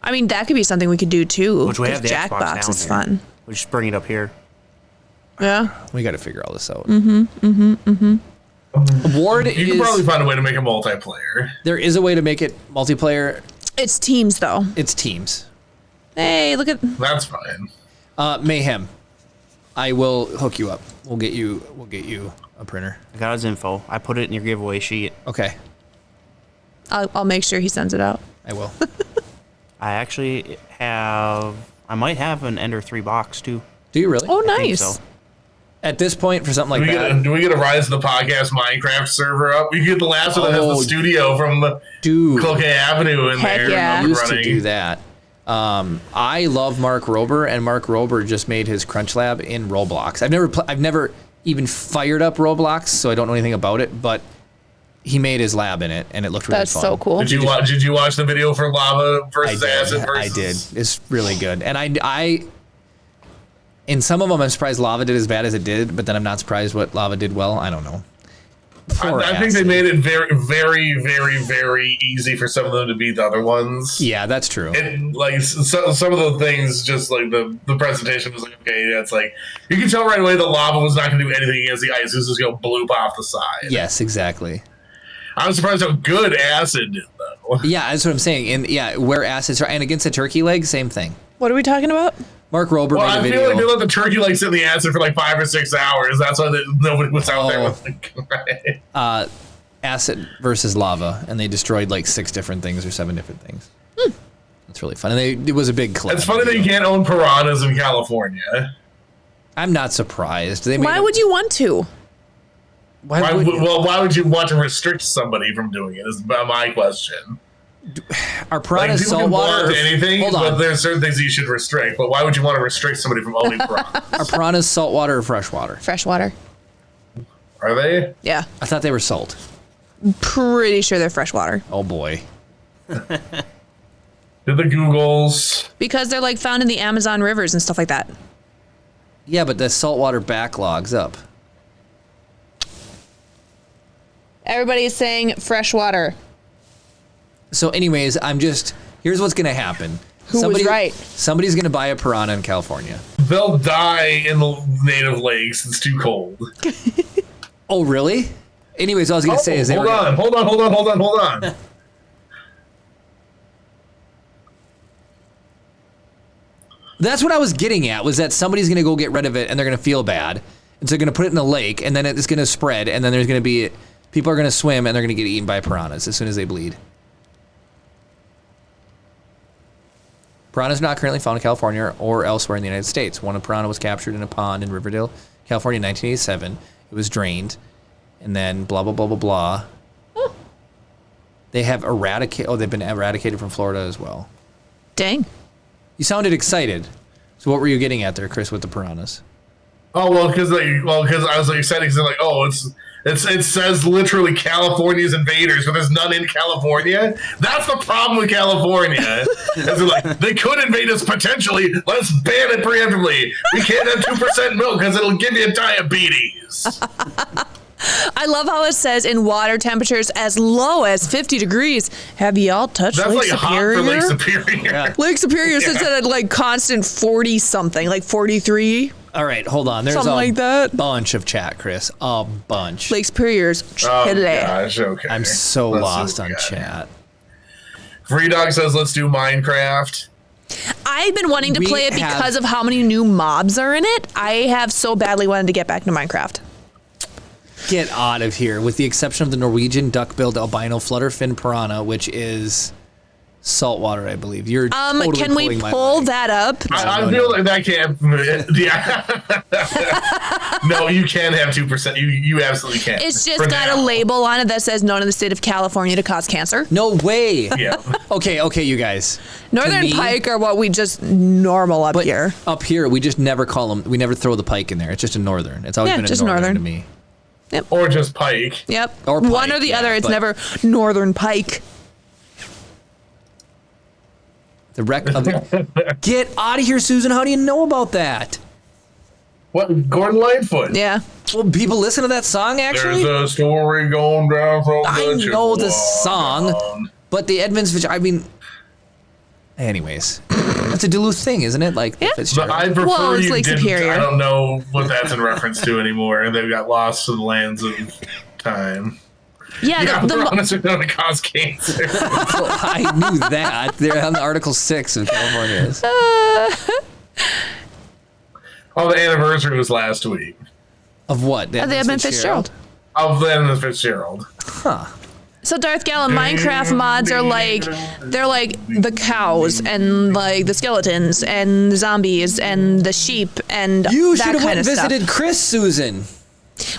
I mean, that could be something we could do too. Which we have the 'cause Xbox Jackbox down is here. fun. We just bring it up here. Yeah. We got to figure all this out. You Ward can probably is. find a way to make a multiplayer. There is a way to make it multiplayer. It's teams though. It's teams. Hey, look at That's fine. Mayhem. I will hook you up. We'll get you a printer. I got his info. I put it in your giveaway sheet. Okay, I'll make sure he sends it out. I will. I actually have I might have an Ender 3 box too. Do you really? Oh, I think nice. so. At this point, for something like that, Do we get a Rise of the Podcast Minecraft server up? We get the last one that has the studio from Cloquet Avenue in Heck there. yeah. And used running. to do that. I love Mark Rober, and Mark Rober just made his Crunch Lab in Roblox. I've never even fired up Roblox, so I don't know anything about it. But he made his lab in it, and it looked really That's fun. so cool. Did you watch the video for Lava versus Acid versus? I did. It's really good, and I in some of them, I'm surprised Lava did as bad as it did, but then I'm not surprised what Lava did well. I don't know. I think they made it very, very, very, very easy for some of them to beat the other ones. Yeah, that's true. And like some of the things, just like the presentation was like, okay, yeah, it's like you can tell right away the Lava was not going to do anything against the ice. It was just going to bloop off the side. Yes, exactly. I was surprised how good Acid did, though. Yeah, that's what I'm saying. And yeah, where Acid's and against the turkey leg, same thing. What are we talking about? Mark Rober Well, made a I video. feel like they let the turkey legs sit in the acid for like 5 or 6 hours. That's why nobody was out there with like, Acid versus Lava, and they destroyed like 6 different things or 7 different things. It's really fun. And it was a big collab. It's funny that you can't own piranhas in California. I'm not surprised. Why would you want to? Why would you want to restrict somebody from doing it? Is my question. Are piranhas people can saltwater? blunt anything, Hold but on. there's certain things that you should restrict. But why would you want to restrict somebody from owning piranhas? Are piranhas saltwater or freshwater? Freshwater. Are they? Yeah. I thought they were salt. Pretty sure they're freshwater. Oh boy. Did the Googles? Because they're like found in the Amazon rivers and stuff like that. Yeah, but the saltwater backlog's up. Everybody's saying freshwater. So anyways, here's what's gonna happen. Who was right? Somebody's gonna buy a piranha in California. They'll die in the native lakes. It's too cold. Oh really? Anyways, what I was gonna say is hold on. That's what I was getting at, was that somebody's gonna go get rid of it and they're gonna feel bad. And so they're gonna put it in a lake and then it's gonna spread and then there's gonna be people are gonna swim and they're gonna get eaten by piranhas as soon as they bleed. Piranhas are not currently found in California or elsewhere in the United States. One piranha was captured in a pond in Riverdale, California in 1987. It was drained, and then blah, blah, blah, blah, blah. They have they've been eradicated from Florida as well. Dang. You sounded excited. So what were you getting at there, Chris, with the piranhas? Oh, well, because I was like, excited because they're like, oh, it says literally California's invaders, but there's none in California. That's the problem with California. They're like, they could invade us potentially. Let's ban it preemptively. We can't have 2% milk because it'll give you diabetes. I love how it says in water temperatures as low as 50 degrees. Have y'all touched That's Lake like Superior? hot for Lake Superior. Yeah. Lake Superior sits at like constant 40 something, like 43. All right, hold on. There's Something like that. bunch of chat, Chris. A bunch. Lake Superior's Oh, chilly. gosh, okay. I'm so Let's see lost what we on got. chat. Free Dog says, let's do Minecraft. I've been wanting to We play it have- because of how many new mobs are in it. I have so badly wanted to get back to Minecraft. Get out of here. With the exception of the Norwegian duck-billed albino flutterfin piranha, which is saltwater, I believe. You're totally Can we pulling my pull leg. that up? I feel like that can't. Yeah. No, you can have 2%. You absolutely can. It's just For got now. a label on it that says known in the state of California to cause cancer. No way. Yeah. Okay, you guys. Northern To me- pike are what we just normal up But here. up here, we just never call them. We never throw the pike in there. It's just a northern. It's always Yeah, been a just northern to northern. me. Or just pike. Yep. Or One pike, or the yeah, other. It's but- never northern pike. The wreck of Get out of here, Susan. How do you know about that? What? Gordon Lightfoot. Yeah. Well, people listen to that song actually. There's a story going down from I the know the Chippewa song, down. but the Edmonds. I mean, anyways, that's a Duluth thing, isn't it? Like, Yeah. Fitzgerald. But I prefer Well, it's you Lake didn't. Superior. I don't know what that's in reference to anymore. They've got lost to the lands of time. Yeah. Yeah, the they're mo- honestly going to cause cancer. Well, I knew that. They're on Article 6 of California. Oh, the anniversary was last week Of what? the Edmund Fitzgerald. of the Fitzgerald. Huh. So Darth Gallon, Minecraft mods are like, they're like the cows and like the skeletons and the zombies and the sheep and You should that have kind went of and stuff. visited Chris, Susan.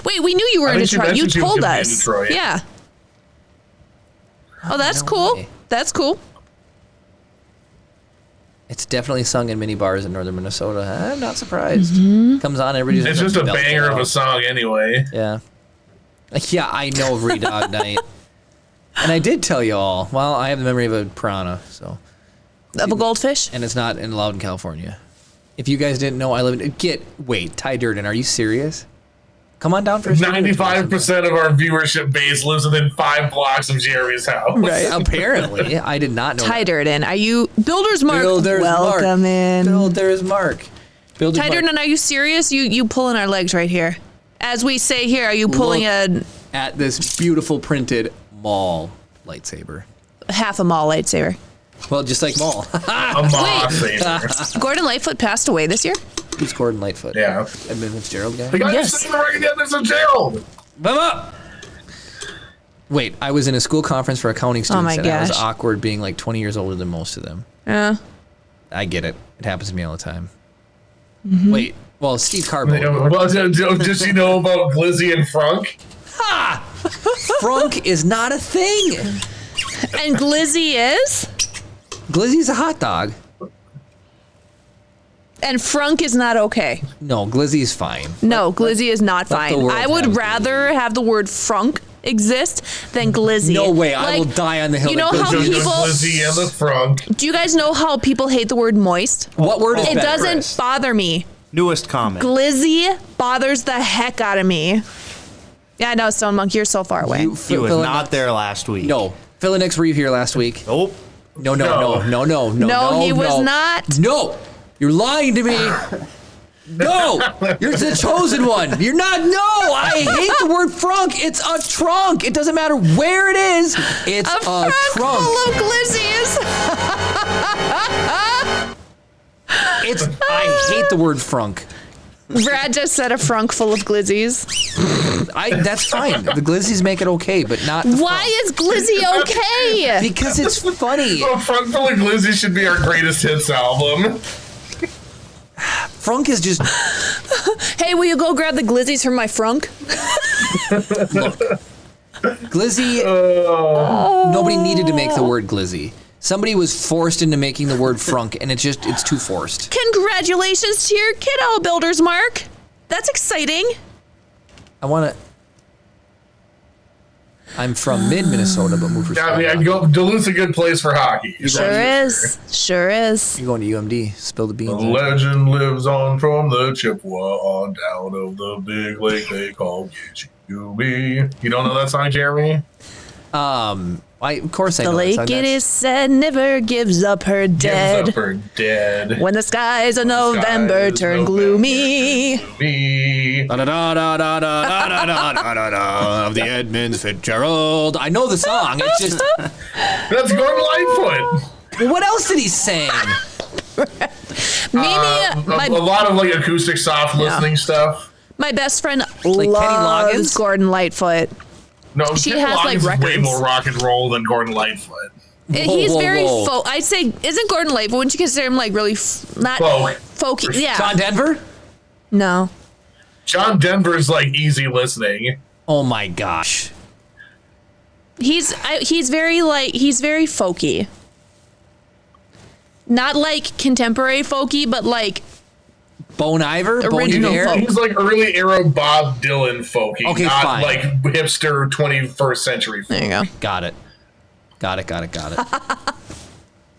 Wait, we knew you were in think she Detroit. You mentioned she was told gonna be in us. Detroit. Yeah. Oh, that's no cool. way. That's cool. It's definitely sung in many bars in northern Minnesota. I'm not surprised. Comes on, everybody's It's just a belting banger it of a out. song anyway. Yeah. Yeah, I know of Redog Night. And I did tell you all. Well, I have the memory of a piranha, so. Of a goldfish? And it's not allowed in California. If you guys didn't know, I live in. Wait, Ty Durden, are you serious? Come on down for a stream. 95% of our viewership base lives within 5 blocks of Jeremy's house. Right. Apparently, I did not know. Ty Durden, are you Builder's Mark? Builder's Mark. Welcome in. Builder's Mark. Builder's Ty Mark. Durden, are you serious? You pulling our legs right here. As we say here, are you pulling Look at this beautiful printed Maul lightsaber. half a mall lightsaber? Well, just like Maul. A moth saver. Gordon Lightfoot passed away this year? Who's Gordon Lightfoot? Yeah. Edmund Fitzgerald guy? The guy Yes. who's singing the record, there's a Gerald. Mama! Wait, I was in a school conference for accounting students, my and I was gosh. awkward being like 20 years older than most of them. Yeah. I get it. It happens to me all the time. Mm-hmm. Wait, well, Steve Carbo. Well, does she know about Glizzy and Frunk? Frunk is not a thing. And Glizzy is? Glizzy's a hot dog. And Frunk is not okay. No, Glizzy's fine. No, Glizzy is not let the fine. world I would have rather have the word Frunk exist than Glizzy. No way, I Like, will die on the hill. you that know how Glizzy is- people- Glizzy and the Frunk. Do you guys know how people hate the word moist? What word is It that? doesn't Chris? bother me. Newest comment. Glizzy bothers the heck out of me. Yeah, I know, Stone Monk, you're so far away. You, He was Phil- not there last week. No. Philinix, were you here last week? Nope. No. No, he was not. No, you're lying to me. No, you're the chosen one. You're not. No, I hate the word frunk. It's a trunk. It doesn't matter where it is. It's a Frunk trunk. full of glizzies. I hate the word frunk. Brad just said a frunk full of glizzies. That's fine. The glizzies make it okay, but not the Why is glizzy okay? frunk. Because it's funny. Oh, Frunk Full of Glizzy should be our greatest hits album. Frunk is just Hey, will you go grab the glizzies from my frunk? glizzy. Nobody needed to make the word glizzy. Somebody was forced into making the word frunk, and it's too forced. Congratulations to your kiddo, Builder's Mark. That's exciting. I'm from mid-Minnesota, but moved for Duluth's a good place for hockey. Sure is. Sure is. You're going to UMD. Spill the The beans. legend lives on from the Chippewa on down of the big lake they call Gitchigumi. You don't know that song, Jeremy? Of course I The know that lake, song. it That's- is said, never gives up her dead. Gives up her dead. When the skies of November skies turn November gloomy. Me. Da-da-da-da-da-da-da-da-da-da of the Edmunds Fitzgerald. I know the song. It's just, That's Gordon Lightfoot. what else did he sing? Mimi, A lot of like acoustic soft listening stuff. my best friend Kenny loves Loggins? Gordon Lightfoot. No, She Kenny has, Loggins like, is way records. more rock and roll than Gordon Lightfoot. He's whoa, very whoa. folk. I'd say, isn't Gordon Lightfoot, wouldn't you consider him like really not Folk. folky? Yeah. John Denver? No. John Denver's like easy listening. Oh my gosh. He's very folky. Not like contemporary folky, but like Bon Iver? Bon Original Iver? folk. He's like early era Bob Dylan folky, Okay, not fine. like hipster 21st century folk. there you go. Got it.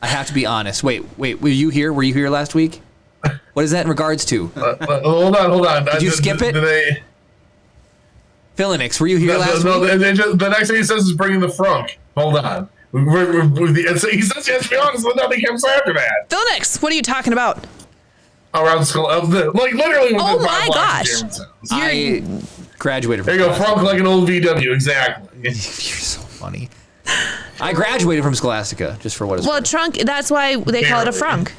I have to be honest. Wait. Were you here? Were you here last week? What is that in regards to? Hold on. Did you skip it? Philinix, were you here last No, week? the next thing he says is bringing the frunk. Hold on. He says he has to be honest, but nothing comes after that. Philnix, what are you talking about? Around school, like literally. Oh within my 5 blocks of gosh. Jeremy's house. I graduated from There you go, frunk like an old VW, exactly. You're so funny. I graduated from Scholastica, just for what it's Well, worth. trunk. That's why they call it a Barely. frunk.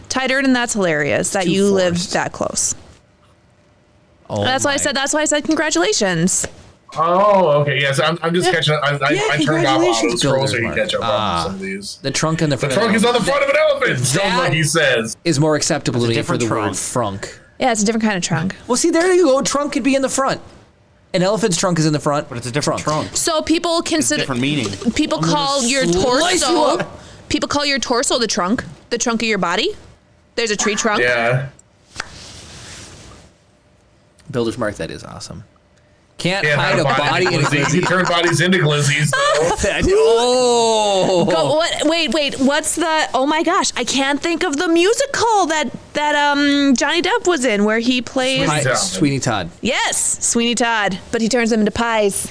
Tighter, and that's hilarious that Too you live forced. that close. Oh That's why I my- said. That's why I said congratulations. Oh, okay. Yes, I'm just catching up. I turned off auto congratulations, scroll so Builder's you can Mark. catch up on some of these. The trunk and the The front. trunk is on the front of an elephant. Sounds That- like he says. is more acceptable to me for different the word trunk. frunk. Yeah, it's a different kind of trunk. Well, see, there you go. Trunk could be in the front. An elephant's trunk is in the front, But it's a different trunk. So people consider Different meaning. people call your slice you torso. up. People call your torso the trunk of your body. There's a tree trunk. Yeah. Builder's Mark, that is awesome. Can't Can't hide have a body in a glizzy. You glizzy. can turn bodies into glizzies. though. Oh. Go, what? Wait. What's the? Oh my gosh, I can't think of the musical that Johnny Depp was in where he plays. Sweeney Todd. Yes, Sweeney Todd, but he turns them into pies.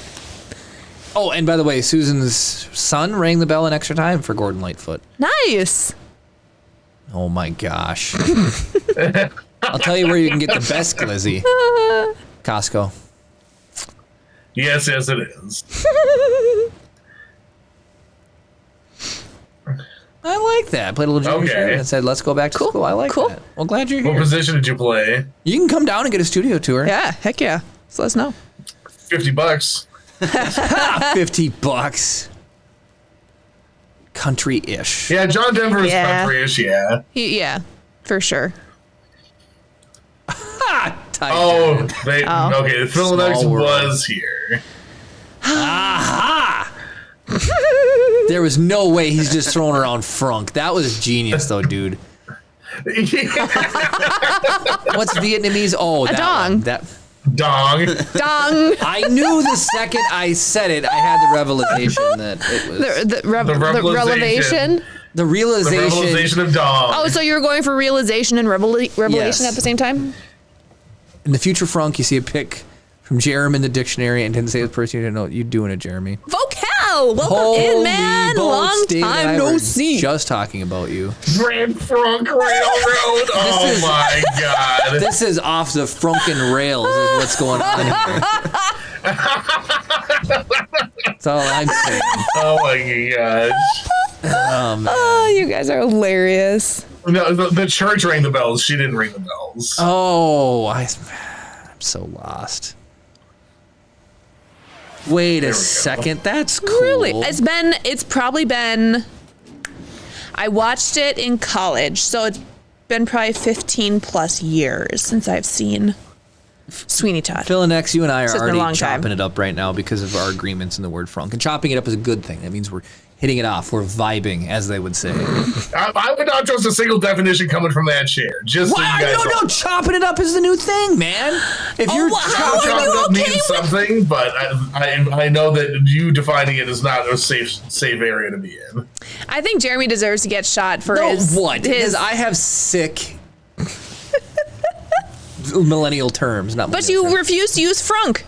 Oh, and by the way, Susan's son rang the bell an extra time for Gordon Lightfoot. Nice. Oh my gosh. I'll tell you where you can get the best glizzy. Costco. Yes, it is. I like that. I played a little junior Okay. and said, let's go back to school. I like Cool. that. Well, glad you're What here. position did you play? You can come down and get a studio tour. Yeah, heck yeah. So let us know. $50. $50. Country-ish. Yeah, John Denver is Yeah. country-ish, yeah. Yeah, for sure. Tiger. Oh, okay, Phil Nex Small world. was here. Aha! There was no way he's just throwing around frunk. That was genius, though, dude. What's Vietnamese? Oh, that dong. one. That Dong. Dong. I knew the second I said it, I had the revelation that it was The revelation. the The realization. revelation of Dong. Oh, so you were going for realization and revelation Yes. at the same time? In the future frunk, you see a pic from Jeremy in the dictionary and didn't say the person you didn't know. You doing it, Jeremy? Vocal. Welcome Holy in, man. boats, Long David time no Ivers, see. Just talking about you. Grand Frunk Railroad. Oh is- my god. This is off the frunkin' rails is what's going on here. That's all I'm saying. Oh my gosh. Oh, you guys are hilarious. No, the church rang the bells. She didn't ring the bells. Oh, I'm so lost. Wait a we go. second. That's cool. Really? It's probably been, I watched it in college, so it's been probably 15 plus years since I've seen Sweeney Todd. Phil and X, you and I are It's been a already long time. chopping it up right now because of our agreements in the word frunk. And chopping it up is a good thing. That means we're hitting it off. We're vibing, as they would say. I would not trust a single definition coming from that chair. Just so you guys know. No, chopping it up is the new thing, man. If you're how are chopping you Chopped up okay means with- something, but I know that you defining it is not a safe area to be in. I think Jeremy deserves to get shot for No, his what? Because his. I have sick millennial terms, not But you refuse to use frunk.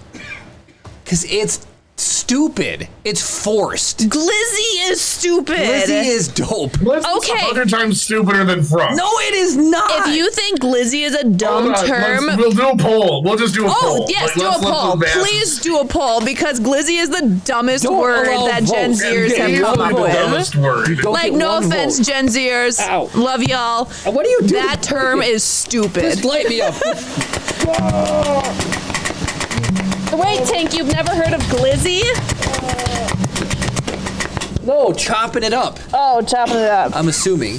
because it's stupid. It's forced. Glizzy is stupid. Glizzy is dope. Glizzy's Okay. 100 times stupider than Frunk. No, it is not. If you think glizzy is a dumb Hold on, term, we'll do a poll. We'll just do a poll. oh yes, Like, do a let's let poll. the masses- Please do a poll because glizzy is the dumbest Don't word allow that Gen votes. Zers It's have you come easily up the with. dumbest word. Don't Like, get no one offense, vote. Gen Zers. Ow. Love y'all. What are you doing? That term is stupid. Just light me up. Wait, Tank, you've never heard of glizzy? No, chopping it up. Oh, chopping it up. I'm assuming.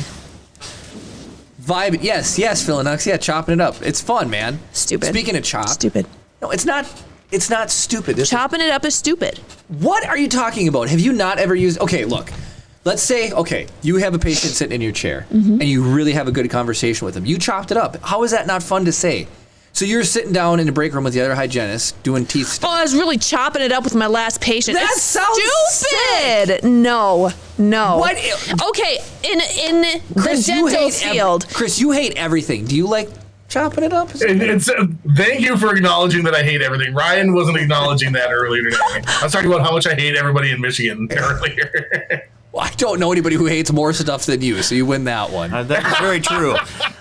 Vibe. Yes, Phil and Ux. Yeah, chopping it up. It's fun, man. Stupid. Speaking of chop. Stupid. No, it's not. It's not stupid. This is- Chopping it up is stupid. What are you talking about? Have you not ever used? Okay, look. Let's say, okay, you have a patient sitting in your chair, and you really have a good conversation with them. You chopped it up. How is that not fun to say? So you're sitting down in the break room with the other hygienist doing teeth stuff. Oh, I was really chopping it up with my last patient. That It's sounds stupid. No. What? Okay, in the Chris, you dental hate field. Chris, you hate everything. Do you like chopping it up? Thank you for acknowledging that I hate everything. Ryan wasn't acknowledging that earlier today. I was talking about how much I hate everybody in Michigan earlier. Well, I don't know anybody who hates more stuff than you, so you win that one. That's very true.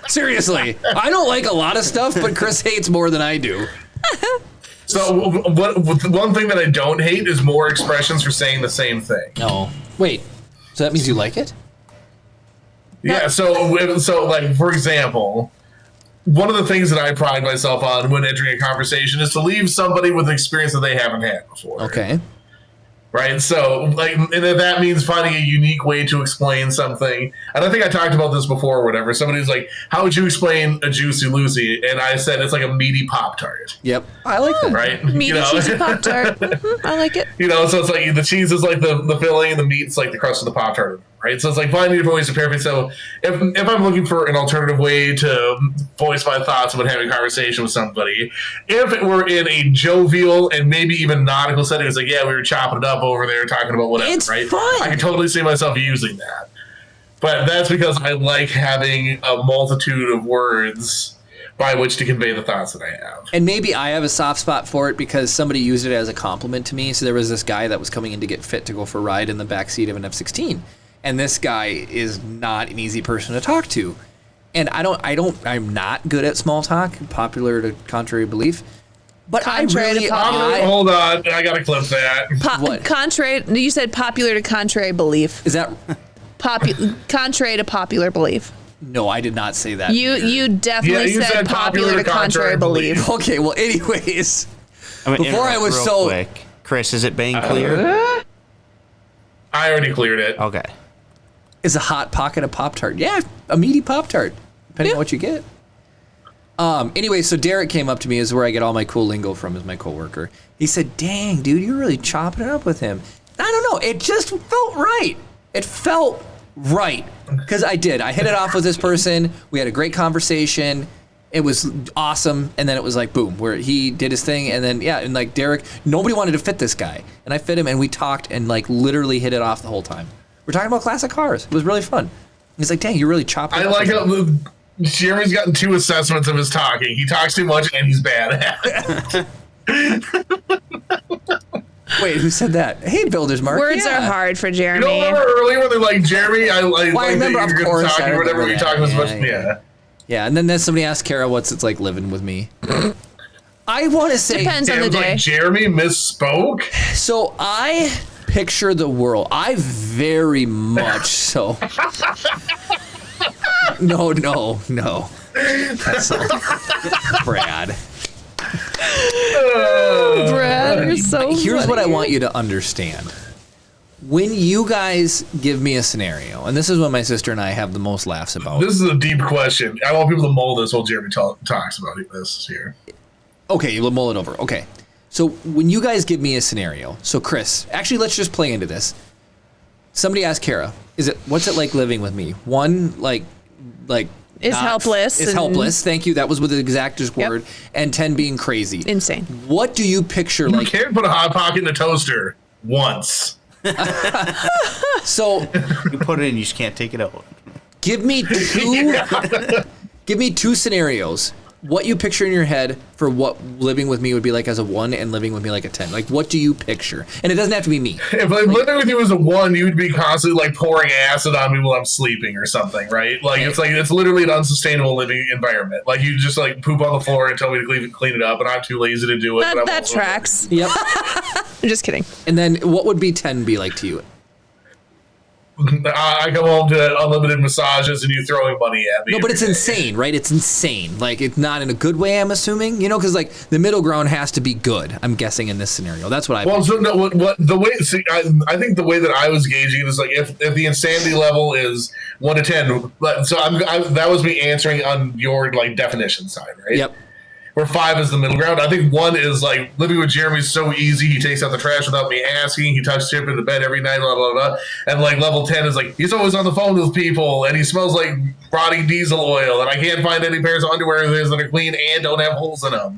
Seriously, I don't like a lot of stuff, but Chris hates more than I do. So one thing that I don't hate is more expressions for saying the same thing. No. Wait, so that means you like it? Yeah, so like for example, one of the things that I pride myself on when entering a conversation is to leave somebody with an experience that they haven't had before. Okay. Right. So, like, and that means finding a unique way to explain something. And I think I talked about this before or whatever. Somebody's like, how would you explain a Juicy Lucy? And I said, it's like a meaty Pop-Tart. Yep. I like that. Right. Meaty cheesy Pop-Tart. I like it. So it's like the cheese is like the filling and the meat's like the crust of the Pop-Tart. Right. So it's like finding different ways to pair it. So if I'm looking for an alternative way to voice my thoughts about having a conversation with somebody, if it were in a jovial and maybe even nautical setting, it's like, yeah, we were chopping it up over there talking about whatever, It's right? fun. I can totally see myself using that. But that's because I like having a multitude of words by which to convey the thoughts that I have. And maybe I have a soft spot for it because somebody used it as a compliment to me. So there was this guy that was coming in to get fit to go for a ride in the backseat of an F-16. And this guy is not an easy person to talk to. And I'm not good at small talk, popular to contrary belief. But Contrary to popular. Hold on, I gotta clip that. What? Contrary, you said popular to contrary belief. Is that... Contrary to popular belief. No, I did not say that. You definitely you said popular to contrary belief. Okay, well, anyways. I'm gonna Before I was interrupt so- real quick. Chris, is it being clear? I already cleared it. Okay. Is a hot pocket of Pop-Tart. Yeah, a meaty Pop-Tart, depending on what you get. Anyway, so Derek came up to me, is where I get all my cool lingo from, is my coworker. He said, dang, dude, you're really chopping it up with him. I don't know, it just felt right. It felt right. Because I did. I hit it off with this person. We had a great conversation. It was awesome. And then it was like, boom, where he did his thing. And then, yeah, and like Derek, nobody wanted to fit this guy. And I fit him, and we talked and like literally hit it off the whole time. We're talking about classic cars. It was really fun. He's like, dang, you're really chopping. I like how Jeremy's gotten 2 assessments of his talking. He talks too much and he's bad at it. Wait, who said that? Hey, Builder's Mark. Words yeah. are hard for You Jeremy. don't remember earlier when they're like, Jeremy, I like I remember, that of you're course, going to talk I or whatever remember you're that. talking as much. Yeah, Yeah. Yeah, and then somebody asked Kara what's it's like living with me. I want to say... Depends on the It was day. like Jeremy misspoke. So I picture the world. I very much so. No. That's so... Brad. Brad, you're so Here's what I funny. want you to understand. When you guys give me a scenario, and this is what my sister and I have the most laughs about. This is a deep question. I want people to mull this while Jeremy talks about this here. Okay, we'll mull it over. Okay. So when you guys give me a scenario, so Chris, actually let's just play into this. Somebody asked Kara, what's it like living with me? One, like Is helpless Is and- helpless. Thank you. That was with the exactest word. And 10 being crazy. Insane. What do you picture You like? can't put a hot pocket in a toaster once. So You put it in, you just can't take it out. give me two scenarios. What you picture in your head for what living with me would be like as a 1 and living with me like a 10. Like, what do you picture? And it doesn't have to be me. If like living with you was a 1, you would be constantly like pouring acid on me while I'm sleeping or something, right? Like it's literally an unsustainable living environment. Like you just like poop on the floor and tell me to clean it up, and I'm too lazy to do it. but I'm That also- tracks. Yep. I'm just kidding. And then what would be 10 be like to you? I come home to unlimited massages and you throwing money at me. No, but every it's day. insane, right? It's insane. Like, it's not in a good way, I'm assuming. You know, because, like, the middle ground has to be good, I'm guessing, in this scenario. That's what I Well, picture. so no, what the way? See, I think the way that I was gauging it is like if the insanity level is 1 to 10. So that was me answering on your like definition side, right? Yep. Where 5 is the middle ground. I think 1 is like living with Jeremy's so easy. He takes out the trash without me asking. He touches Chip in the bed every night. Blah blah blah. And like level 10 is like he's always on the phone with people and he smells like rotting diesel oil and I can't find any pairs of underwear of his that are clean and don't have holes in them.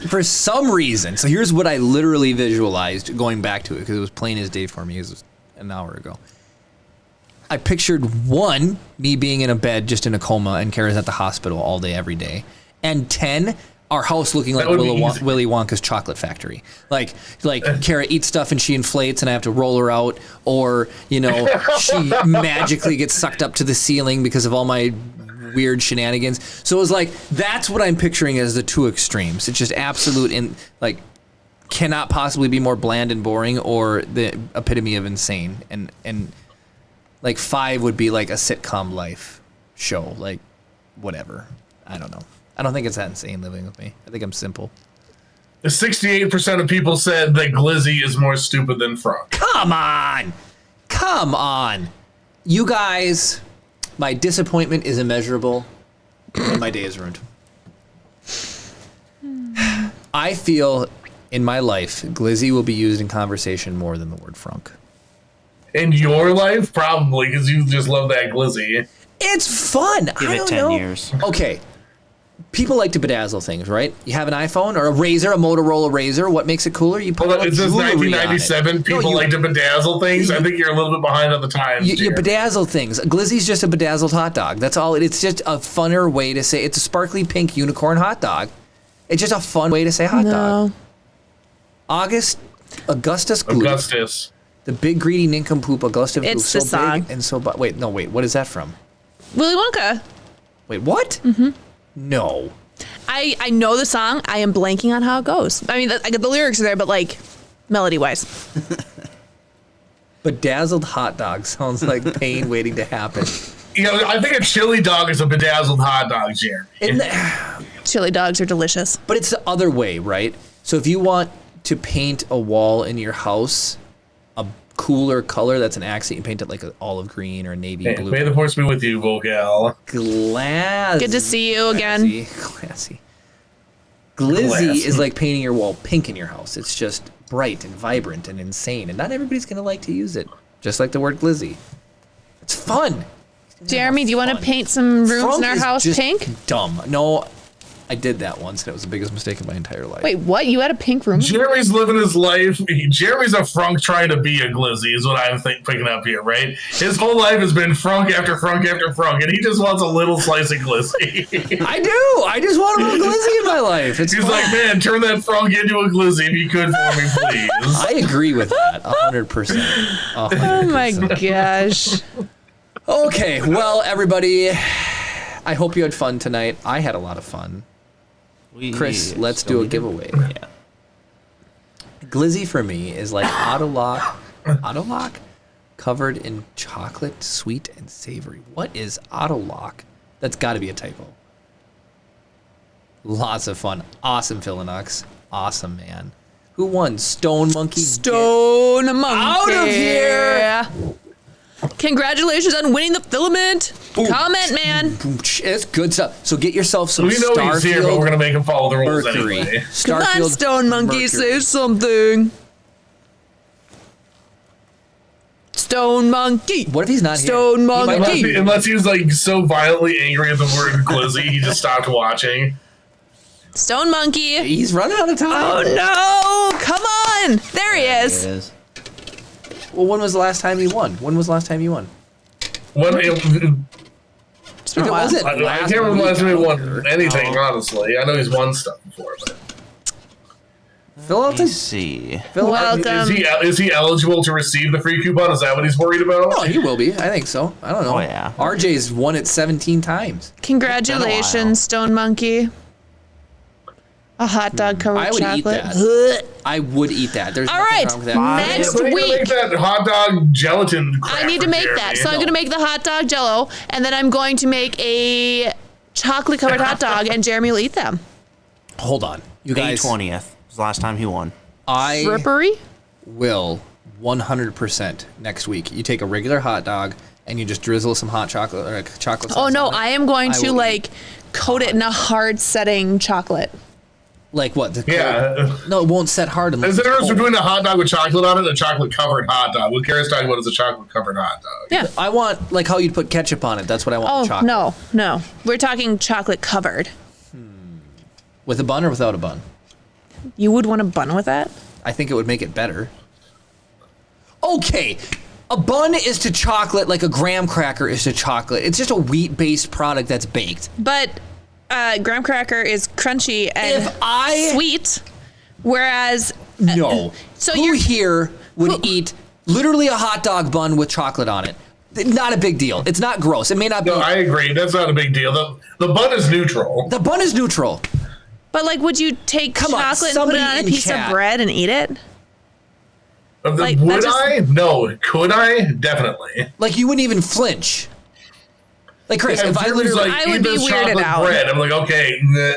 For some reason, so here's what I literally visualized going back to it, because it was plain as day for me. It was an hour ago. I pictured 1, me being in a bed just in a coma and Kara's at the hospital all day, every day. And 10, our house looking like That would be Willy easy. Wonka's chocolate factory. Like Kara eats stuff and she inflates and I have to roll her out, or, you know, she magically gets sucked up to the ceiling because of all my weird shenanigans. So it was like, that's what I'm picturing as the 2 extremes. It's just absolute and like cannot possibly be more bland and boring, or the epitome of insane. And like 5 would be like a sitcom life show, like whatever. I don't know. I don't think it's that insane living with me. I think I'm simple. 68% of people said that Glizzy is more stupid than Frunk. Come on. Come on. You guys, my disappointment is immeasurable, and my day is ruined. I feel in my life, Glizzy will be used in conversation more than the word Frunk. In your life, probably, because you just love that Glizzy. It's fun. Give I it don't 10 know. years. Okay. People like to bedazzle things, right? You have an iPhone or a Razor, a Motorola Razor. What makes it cooler? You put Well, it says jewelry 1997. on it. People No, you- like to bedazzle things. I think you're a little bit behind on the times. You here. bedazzle things. Glizzy's just a bedazzled hot dog. That's all. It's just a funner way to say it's a sparkly pink unicorn hot dog. It's just a fun way to say hot dog. Augustus Gloop, Augustus. the big greedy nincompoop Augustus Gloop. It's the song. Big and so. Wait, what is that from? Willy Wonka. Wait, what? Mm-hmm. No. I know the song. I am blanking on how it goes. I mean, I get the lyrics are there, but like melody wise. Bedazzled hot dog sounds like pain waiting to happen. I think a chili dog is a bedazzled hot dog, Jeremy. Chili dogs are delicious. But it's the other way, right? So if you want to paint a wall in your house a cooler color that's an accent, you paint it like an olive green or a navy blue. May the force be with you, Vocal. Glassy. Good to see you again. Classy. Glizzy is like painting your wall pink in your house. It's just bright and vibrant and insane, and not everybody's gonna like to use it. Just like the word glizzy. It's fun. Jeremy, do you want to paint some rooms Frunk in our is house just pink? Dumb. No, I did that once, and it was the biggest mistake of my entire life. Wait, what? You had a pink room? Jeremy's living his life. Jeremy's a Frunk trying to be a Glizzy, is what I'm picking up here, right? His whole life has been Frunk after Frunk after Frunk, and he just wants a little slice of Glizzy. I do. I just want a little glizzy in my life. It's He's fun. like, man, turn that Frunk into a Glizzy if you could for me, please. I agree with that 100%. Oh my gosh. Okay, well, everybody, I hope you had fun tonight. I had a lot of fun. Chris, let's do a giveaway. Yeah. Glizzy for me is like Autolock covered in chocolate, sweet and savory. What is Autolock? That's got to be a typo. Lots of fun. Awesome, Philinox. Awesome, man. Who won? Stone Monkey. Stone Monkey. Out of here. Congratulations on winning the filament. Comment, man. It's good stuff. So get yourself some We know he's here, but we're going to make him follow the rules Mercury. anyway. Come on, Starfield Stone Monkey, Mercury. say something. Stone Monkey. What if he's not Stone here? Monkey. Unless he was like so violently angry at the word Glizzy, he just stopped watching. Stone Monkey. He's running out of time. Oh no! Come on! There he It is. is. Well, when was the last time you won? When was the last time you won? When It's been If a it while. wasn't I can't last remember the last time he week, won anything, honestly. I know he's won stuff before, but Phil, Let's see. Welcome. is he eligible to receive the free coupon? Is that what he's worried about? Oh, he will be. I think so. I don't know. Oh, yeah. RJ's won it 17 times. Congratulations, Stone Monkey. A hot dog covered I with would eat chocolate. that. I would eat that. There's All nothing right, wrong with that. next When are you gonna week. make that hot dog gelatin crap I need to for make Jeremy? that. So I'm going to make the hot dog jello, and then I'm going to make a chocolate covered hot dog, and Jeremy will eat them. Hold on. You May guys, 20th was the last time he won. I Frippery? will 100% next week. You take a regular hot dog and you just drizzle some hot chocolate or chocolate sauce Oh no, on it. I am going I to will like coat it in a hard setting chocolate. Like what? The Yeah. No, it won't set hard unless There's a it's difference cold. between a hot dog with chocolate on it and a chocolate covered hot dog. What Kara's talking about is a chocolate covered hot dog. Yeah. I want like how you'd put ketchup on it. That's what I want. Oh with chocolate. no. We're talking chocolate covered. With a bun or without a bun? You would want a bun with that? I think it would make it better. Okay, a bun is to chocolate like a graham cracker is to chocolate. It's just a wheat-based product that's baked. But graham cracker is crunchy and If I sweet, whereas no, so who you're- here would eat literally a hot dog bun with chocolate on it? Not a big deal. It's not gross. It may not be. No, I agree. That's not a big deal. The bun is neutral. The bun is neutral. but like, would you take Come on, chocolate and put it somebody on a in piece chat. of bread and eat it? Like, Would that just- I? No. Could I? Definitely. Like you wouldn't even flinch. Like Chris, if I Jeremy's literally, I eat would be this weirded chocolate out. bread, I'm like, okay. Nah.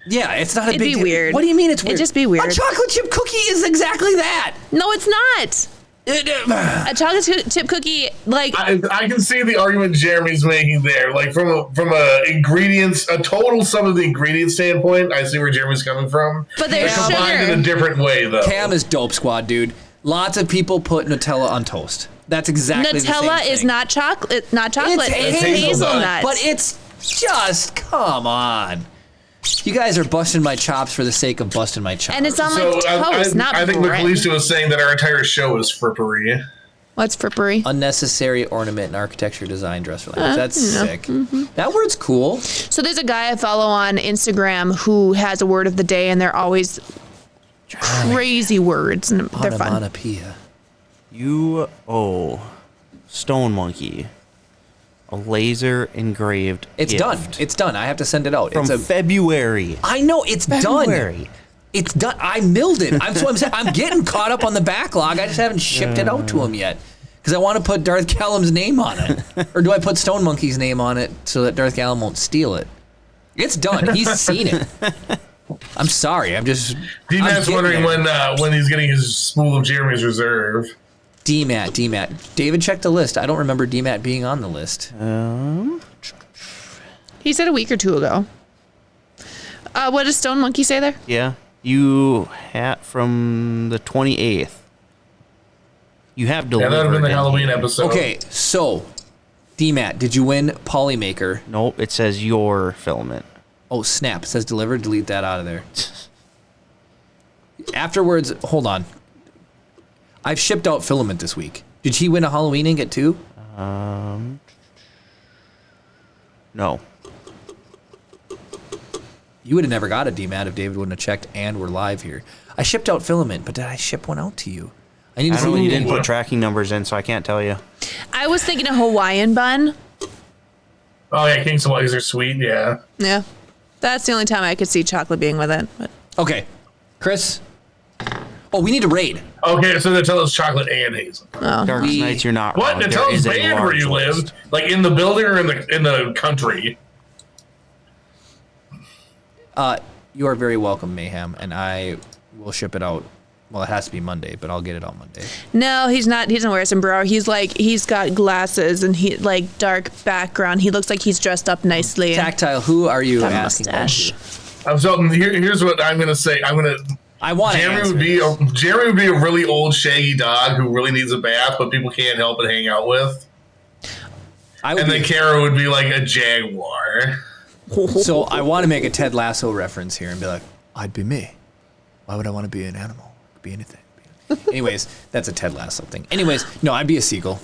yeah, it's not a It'd big be deal. weird. What do you mean it's weird? It'd just be weird. A chocolate chip cookie is exactly that. No, it's not. A chocolate chip cookie, like I can see the argument Jeremy's making there. Like from a total sum of the ingredients standpoint, I see where Jeremy's coming from. But there's They're combined in sugar. a different way, though. Cam is dope squad, dude. Lots of people put Nutella on toast. That's exactly the same Nutella thing. is not chocolate. Not chocolate. It's hazelnut. hazelnut. But it's just, come on. You guys are busting my chops for the sake of busting my chops. and it's on like toast, not I think bread. McLeese was saying that our entire show is frippery. What's frippery? Unnecessary ornament in architecture design dress for language. That's sick. Mm-hmm. That word's cool. So there's a guy I follow on Instagram who has a word of the day, and they're always crazy words, and they're fun. Onomatopoeia. You owe Stone Monkey a laser engraved. It's gift done. It's done. I have to send it out. from February. I know it's February. done. It's done. I milled it. I'm saying I'm getting caught up on the backlog. I just haven't shipped it out to him yet because I want to put Darth Callum's name on it. Or do I put Stone Monkey's name on it so that Darth Callum won't steal it? It's done. He's seen it. I'm sorry. I'm just. D-Mat's wondering when he's getting his spool of Jeremy's Reserve. D-Matt. David checked the list. I don't remember D-Matt being on the list. He said a week or two ago. What does Stone Monkey say there? Yeah. You had from the 28th. You have Yeah, delivered. that would have been the in Halloween here. episode. Okay, so D-Matt, did you win Polymaker? Nope, it says your filament. Oh, snap. It says delivered. Delete that out of there. Afterwards, hold on. I've shipped out filament this week. Did he win a Halloween ingot too? No. You would have never got a D-Mat if David wouldn't have checked and we're live here. I shipped out filament, but did I ship one out to you? I need to I don't know. see You when didn't put tracking numbers in, so I can't tell you. I was thinking a Hawaiian bun. Oh yeah, King's Hawaii's are sweet. Yeah. Yeah. That's the only time I could see chocolate being with it. But Okay. Chris? Oh, we need to raid. Okay, so Nutella's chocolate and hazel. Dark Knights, you're not What? wrong. There Nutella's is a banned where large you list. lived? Like in the building or in the country? You are very welcome, Mayhem, and I will ship it out. Well, it has to be Monday, but I'll get it out Monday. no, he's not. He doesn't wear a sombrero. He's got glasses and he like dark background. He looks like he's dressed up nicely. Tactile, who are you Got a asking about? mustache. I'm so here's what I'm gonna say. I want to Jeremy would be a really old shaggy dog who really needs a bath, but people can't help but hang out with. And then Kara would be like a jaguar. So I want to make a Ted Lasso reference here and be like, I'd be me. Why would I want to be an animal? Be anything. Anyways, that's a Ted Lasso thing. Anyways, no, I'd be a seagull.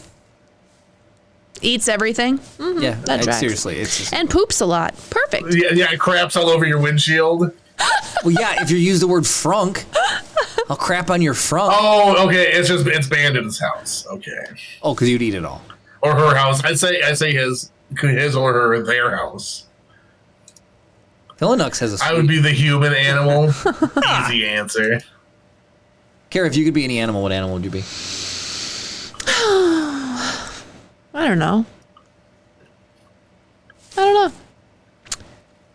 Eats everything. Mhm, Yeah, that tracks. seriously, it's just, And poops a lot. Perfect. Yeah, it craps all over your windshield. well, yeah. If you use the word frunk, I'll crap on your frunk. Oh, okay. It's banned in his house. Okay, Oh, because you'd eat it all. or her house. I say his or her their house. Philonux has a I would be the human animal. Easy answer. Kara, if you could be any animal, what animal would you be? I don't know.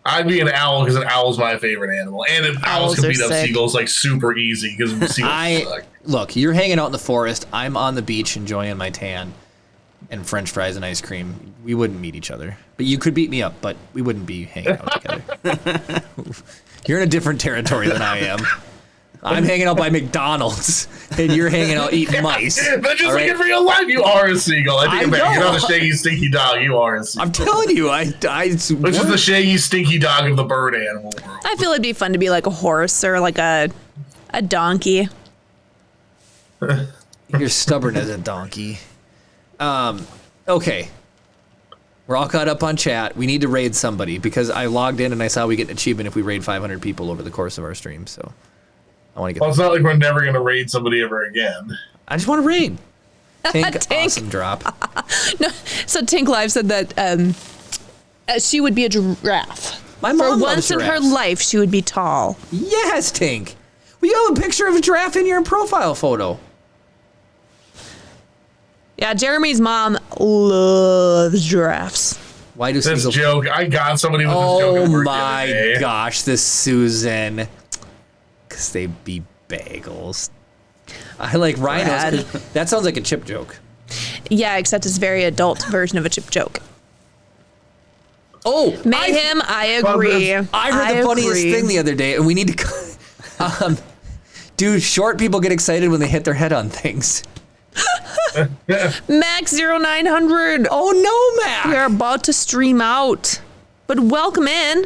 I'd be an owl because an owl's my favorite animal, and owls Owls can are beat up sick. seagulls like super easy because seagulls suck. Look, you're hanging out in the forest. I'm on the beach enjoying my tan and French fries and ice cream. We wouldn't meet each other, but you could beat me up, but we wouldn't be hanging out together. You're in a different territory than I am. I'm hanging out by McDonald's, and you're hanging out eating mice. But just all like right? in real life, you are a seagull. I think I about it. You're know. not a shaggy, stinky dog. You are a seagull. I'm telling you, Which is the shaggy, stinky dog of the bird animal world. I feel it'd be fun to be like a horse or like a donkey. You're stubborn as a donkey. Okay. We're all caught up on chat. We need to raid somebody because I logged in and I saw we get an achievement if we raid 500 people over the course of our stream. So I want to get. Well, it's not like we're never going to raid somebody ever again. I just want to raid. Tink, Tink. awesome drop. No, so Tink Live said that she would be a giraffe. My mom For loves once in her giraffes. life, she would be tall. Yes, Tink. Well, you have a picture of a giraffe in your profile photo. Yeah, Jeremy's mom loves giraffes. Why do this seagulls... joke? I got somebody with this joke. Oh at work the my other day. gosh, this Susan. Because they be bagels. I like rhinos. That sounds like a chip joke. Yeah, except it's a very adult version of a chip joke. Oh, Mayhem, I agree. I heard the funniest thing the other day, and we need to... do short people get excited when they hit their head on things? Max 0900. Oh no, Mac! We are about to stream out. But welcome in.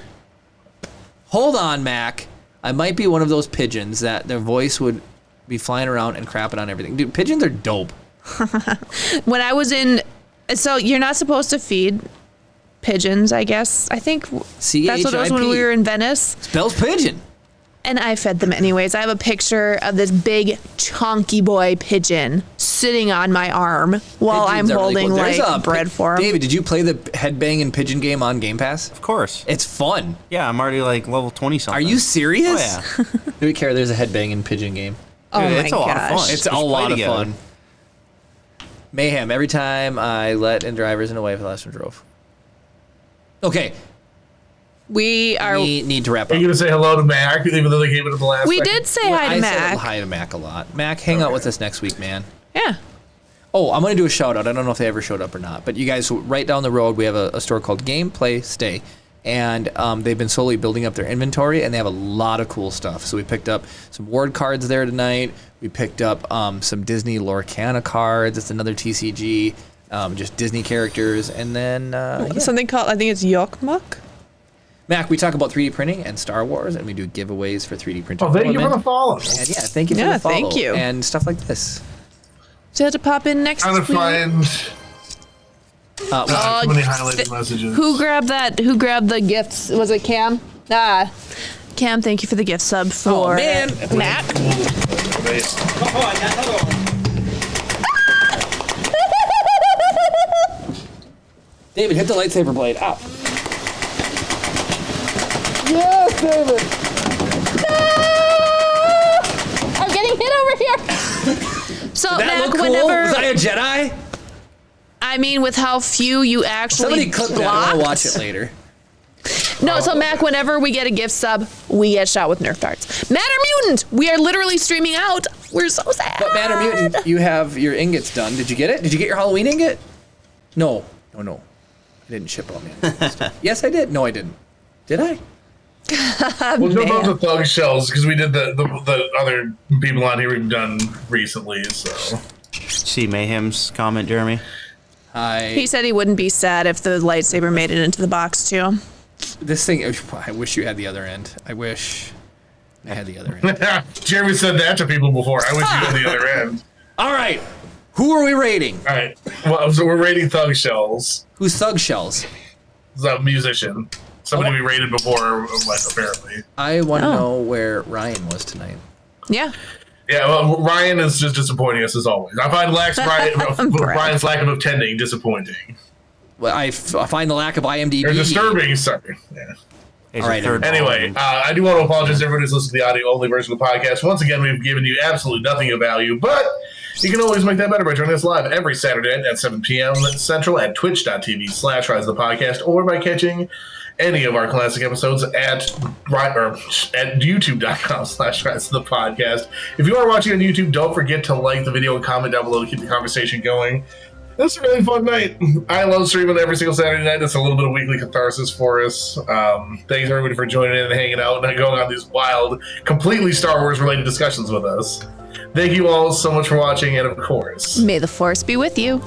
Hold on, Mac. I might be one of those pigeons that their voice would be flying around and crapping on everything. Dude, pigeons are dope. When I was in... So you're not supposed to feed pigeons, I guess. I think that's what it was when we were in Venice. Spells pigeon. And I fed them anyways. I have a picture of this big, chunky boy pigeon sitting on my arm while Pigeons I'm are really holding cool. There's like bread for him. David, did you play the headbanging pigeon game on Game Pass? Of course. It's fun. Yeah, I'm already like level 20 something. Are you serious? Oh, yeah. Do we care? There's a headbanging pigeon game. Oh Dude, my it's a lot of gosh. fun. It's We a should play lot of together. fun. Mayhem. Every time I let in drivers and away for the last one drove. Okay. We need to wrap Are up. you gonna say hello to Mac, even though they gave it the last? We second? did say hi to I said Mac. hi to Mac a lot. Mac, hang out with us next week, man. Yeah. Oh, I'm going to do a shout out. I don't know if they ever showed up or not, but you guys, right down the road, we have a store called Game Play Stay, and they've been slowly building up their inventory, and they have a lot of cool stuff. So we picked up some Ward cards there tonight. We picked up some Disney Lorcana cards. It's another TCG, just Disney characters, and then Something called, I think it's Yokmuk. Mac, we talk about 3D printing and Star Wars, and we do giveaways for 3D printing. Oh, thank you for equipment. the follow. And yeah, thank you for Yeah, the follow. thank you. And stuff like this. So you have to pop in next Trying to week. find too many highlighted messages. Who grabbed that? Who grabbed the gifts? Was it Cam? Cam, thank you for the gift sub for man. Matt. David, hit the lightsaber blade. Up. Yes, David. I'm getting hit over here. So That Mac, look cool? whenever Was I a Jedi? I mean, with how few you actually Somebody clip that. I want blocked. to watch it later. No, so Mac, whenever we get a gift sub, we get shot with Nerf darts. Matter Mutant, we are literally streaming out. We're so sad. But Matter Mutant, you have your ingots done. Did you get it? Did you get your Halloween ingot? No. I didn't ship all my ingots. Yes, I did. No, I didn't. Did I? We'll jump up to Thug Shells because we did the other people on here we've done recently. So See Mayhem's comment, Jeremy? He said he wouldn't be sad if the lightsaber made it into the box too. This thing, I wish you had the other end. I wish I had the other end. Jeremy said that to people before. I wish you had the other end. All right. Who are we rating? All right. Well, so we're rating Thug Shells. Who's Thug Shells? He's a musician. Somebody we rated before, like, apparently. I want to know where Ryan was tonight. Yeah. Yeah, well, Ryan is just disappointing us as always. I find Ryan's lack of attending disappointing. Well, I find the lack of IMDb. Or disturbing, sorry. Yeah. He's All right, a third Anyway, volume. I do want to apologize to everyone who's listening to the audio-only version of the podcast. Once again, we've given you absolutely nothing of value, but you can always make that better by joining us live every Saturday at 7 p.m. Central at twitch.tv/RiseThePodcast or by catching any of our classic episodes at youtube.com/RiseThePodcast. If you are watching on YouTube, don't forget to like the video and comment down below to keep the conversation going. It's a really fun night. I love streaming every single Saturday night. It's a little bit of weekly catharsis for us. Thanks everybody for joining in and hanging out and going on these wild, completely Star Wars related discussions with us. Thank you all so much for watching, and of course, May the Force be with you.